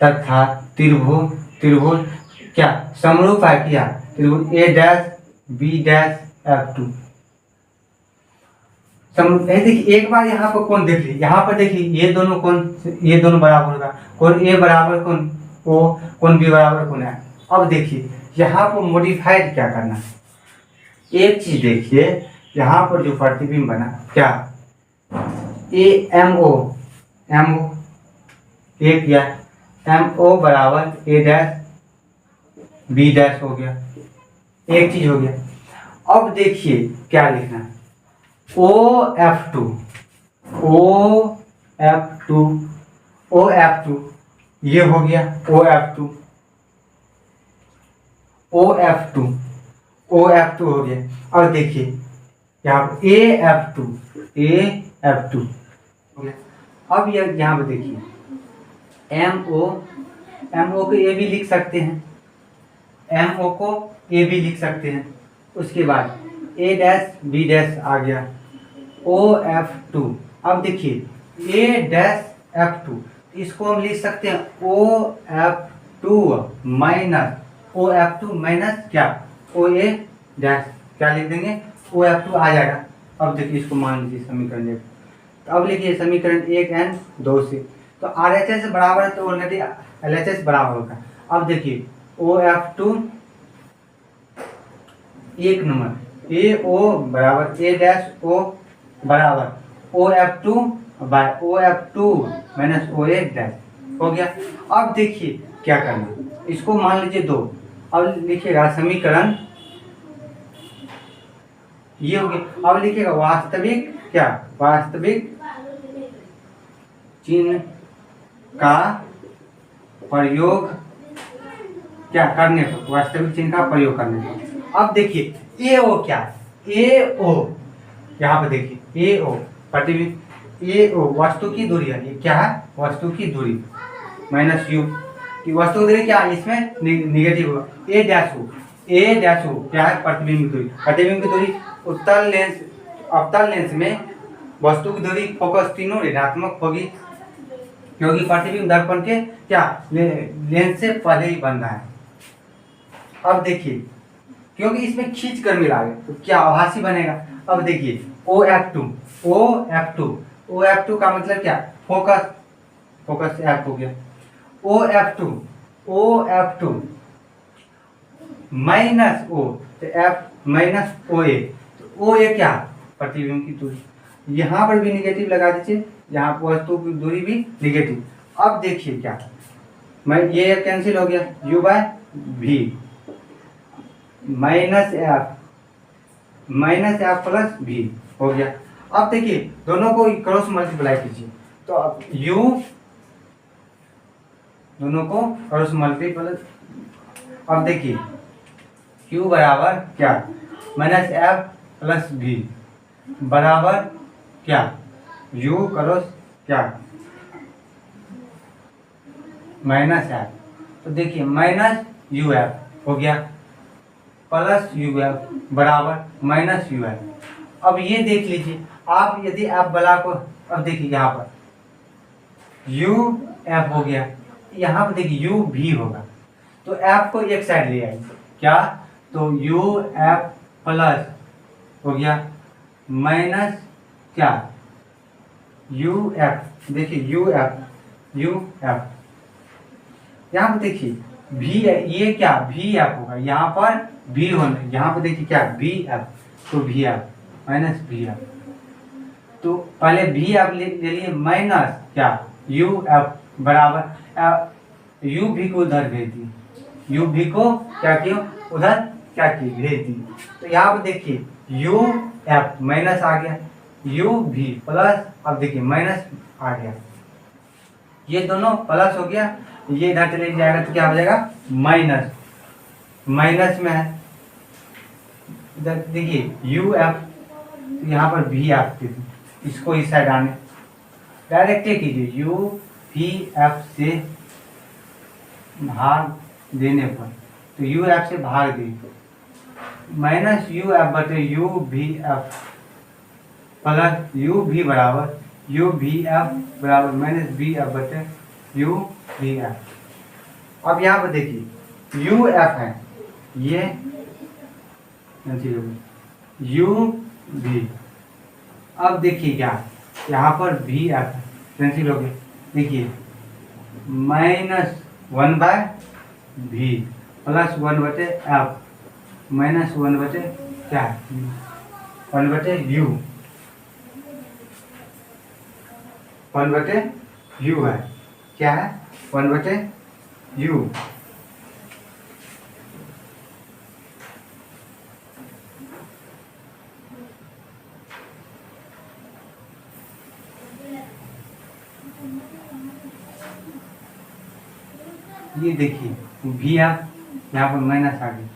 तथा त्रिभुज क्या समरूप है क्या त्रिभुज ए डैश बी डैश F2 समरूप है। देखिए एक बार यहाँ पर कौन देख लीजिए, यहाँ पर देखिए ये दोनों बराबर होगा, कौन ए बराबर कौन ओ, कौन बी बराबर कौन है। अब देखिए यहाँ पर मॉडिफाइड क्या करना है, एक चीज देखिए यहाँ पर जो प्रतिबिंब बना क्या ए एम ओ एक या एम ओ बराबर ए डैश बी डैश हो गया, एक चीज हो गया। अब देखिए क्या लिखना है OF2 ये हो गया OF2 हो गया। और देखिए यहाँ पर AF2 हो गया। अब यहाँ पर देखिए MO को ए भी लिख सकते हैं, MO को ए भी लिख सकते हैं। उसके बाद ए डैश बी डैश आ गया OF2। अब देखिए ए डैश F2 इसको हम लिख सकते हैं OF2 माइनस क्या OA डैश, क्या लिख देंगे OF2 आ जाएगा। अब देखिए इसको मान लीजिए समीकरण 1, तो अब लिखिए समीकरण 1 n 2 से, तो RHS बराबर है तो ऑलरेडी LHS बराबर होगा। अब देखिए OF2 एक नंबर AO बराबर A डैश O बराबर OF2 माइनस OA डैश हो गया। अब देखिए क्या करना, इसको मान लीजिए 2, अब लिखिएगा समीकरण ये हो गया। अब लिखिएगा वास्तविक चिन्ह का प्रयोग क्या करने पर, वास्तविक चिन्ह का प्रयोग करने पर। अब देखिए AO क्या AO, यहाँ पर देखिए AO प्रतिबिंब AO वस्तु की दूरी है, ये क्या है वस्तु की दूरी माइनस U की वस्तु की दूरी क्या है, इसमें निगेटिव होगा। A डैश हो क्या है प्रतिबिंब की दूरी, प्रतिबिंब की दूरी उत्तल लेंस अवतल लेंस में वस्तु की दूरी फोकस तीनों ऋणात्मक होगी क्योंकि प्रतिबिंब दर्पण के क्या लेंस से पहले ही बन रहा है। अब देखिए क्योंकि इसमें खींच कर मिला है तो क्या आभासी बनेगा। अब देखिए OF2 का मतलब क्या फोकस F हो गया। OF2 माइनस O तो F माइनस OA, तो OA क्या प्रतिबिंब की दूरी, यहाँ पर भी निगेटिव लगा दीजिए, यहाँ पर वस्तु की दूरी भी निगेटिव। अब देखिए क्या ये कैंसिल हो गया U/V minus F plus V हो गया। अब देखिए दोनों को क्रॉस मल्टीप्लाई कीजिए तो अब U दोनों को क्रॉस मल्टीप्लाई, अब देखिए Q बराबर क्या माइनस F प्लस V बराबर क्या u क्रॉस क्या माइनस एफ। तो देखिए माइनस यू एफ हो गया प्लस यू एफ बराबर माइनस यू एफ। अब ये देख लीजिए आप, यदि आप बला को, अब देखिए यहाँ पर यू एफ हो गया, यहाँ पर देखिए यू भी होगा, तो एफ को एक साइड ले आइए क्या, तो यू एफ प्लस हो गया माइनस क्या यू एफ। देखिए यू एफ यहाँ पर देखिए भी, ये क्या भी एफ होगा, यहाँ पर भी होना, यहाँ पर देखिए क्या भी एफ, तो भी एफ माइनस भी एफ। तो पहले भी एफ ले लिए माइनस क्या यू एफ बराबर यू भी को उधर भेज दी, यू भी को क्या किया उधर क्या की भेज दी। तो यहाँ पर देखिए यू एफ माइनस आ गया, यू भी प्लस, अब देखिए माइनस आ गया, ये दोनों प्लस हो गया, ये इधर चले जाएगा तो क्या हो जाएगा माइनस, माइनस में है इधर देखिए यू एफ, तो यहाँ पर भी एफ, इसको इस साइड आने डायरेक्ट कीजिए, यू भी एफ से भाग देने पर, तो यू एफ से भाग दी माइनस यू एफ बटे यू भी एफ प्लस यू भी बराबर यू भी एफ बराबर माइनस बी एफ बटे यू भी एफ। अब यहाँ पर देखिए यू एफ है ये यू भी, अब देखिए क्या यहाँ पर भी एफ कैंसिल हो गया, देखिए माइनस वन बाय भी प्लस वन बटे एफ माइनस वन बटे क्या वन बटे यू, वन बटे यू है, क्या है वन बटे यू। ये देखिए भी आप यहाँ पर माइनस आ गई,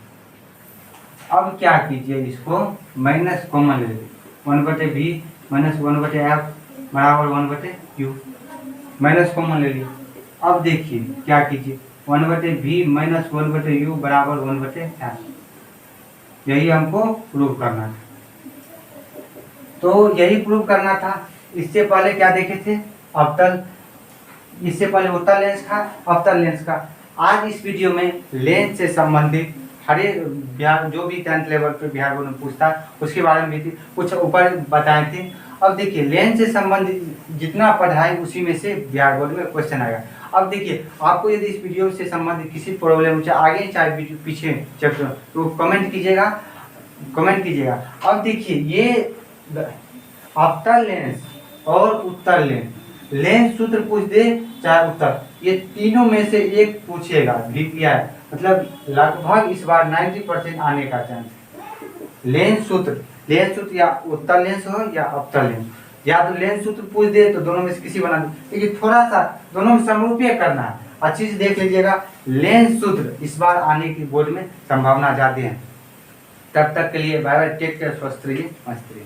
अब क्या कीजिए इसको माइनस कॉमन ले लीजिए, वन बटे भी माइनस वन बटे एफ बराबर वन बटे यू, माइनस कॉमन ले लीजिए। अब देखिए क्या कीजिए वन बटे भी माइनस वन बटे यू बराबर वन बटे एफ, यही हमको प्रूव करना था। तो यही प्रूव करना था। इससे पहले क्या देखे थे अवतल, इससे पहले उत्तल लेंस का अवतल लेंस का। आज इस वीडियो में लेंस से संबंधित हर बिहार जो भी 10th लेवल पे बिहार बोर्ड में पूछता उसके बारे में भी कुछ ऊपर बताए थे। अब देखिए लेंस से संबंधित जितना पढ़ाई उसी में से बिहार बोर्ड में क्वेश्चन आएगा। अब देखिए आपको यदि इस वीडियो से संबंधित किसी प्रॉब्लम चाहे आगे चाहे वीडियो पीछे चैप्टर तो कमेंट कीजिएगा, कमेंट कीजिएगा। अब देखिए ये अवतल लेंस और उत्तल लेंस, लेंस सूत्र पूछ दे चाहे उत्तर, ये तीनों में से एक पूछेगा VPI, मतलब लगभग इस बार 90% आने का चांस। लेंस सूत्र या उत्तल लेंस हो या अवतल लेंस, या तो लेंस सूत्र पूछ दे तो दोनों में से किसी बना दो, लेकिन थोड़ा सा दोनों में समरूपीय करना है। अच्छी से देख लीजिएगा, लेंस सूत्र इस बार आने की बोर्ड में संभावना ज्यादा है। तब तक के लिए बाय बाय, टेक केयर, स्वस्थ रहिए, मस्त रहिए।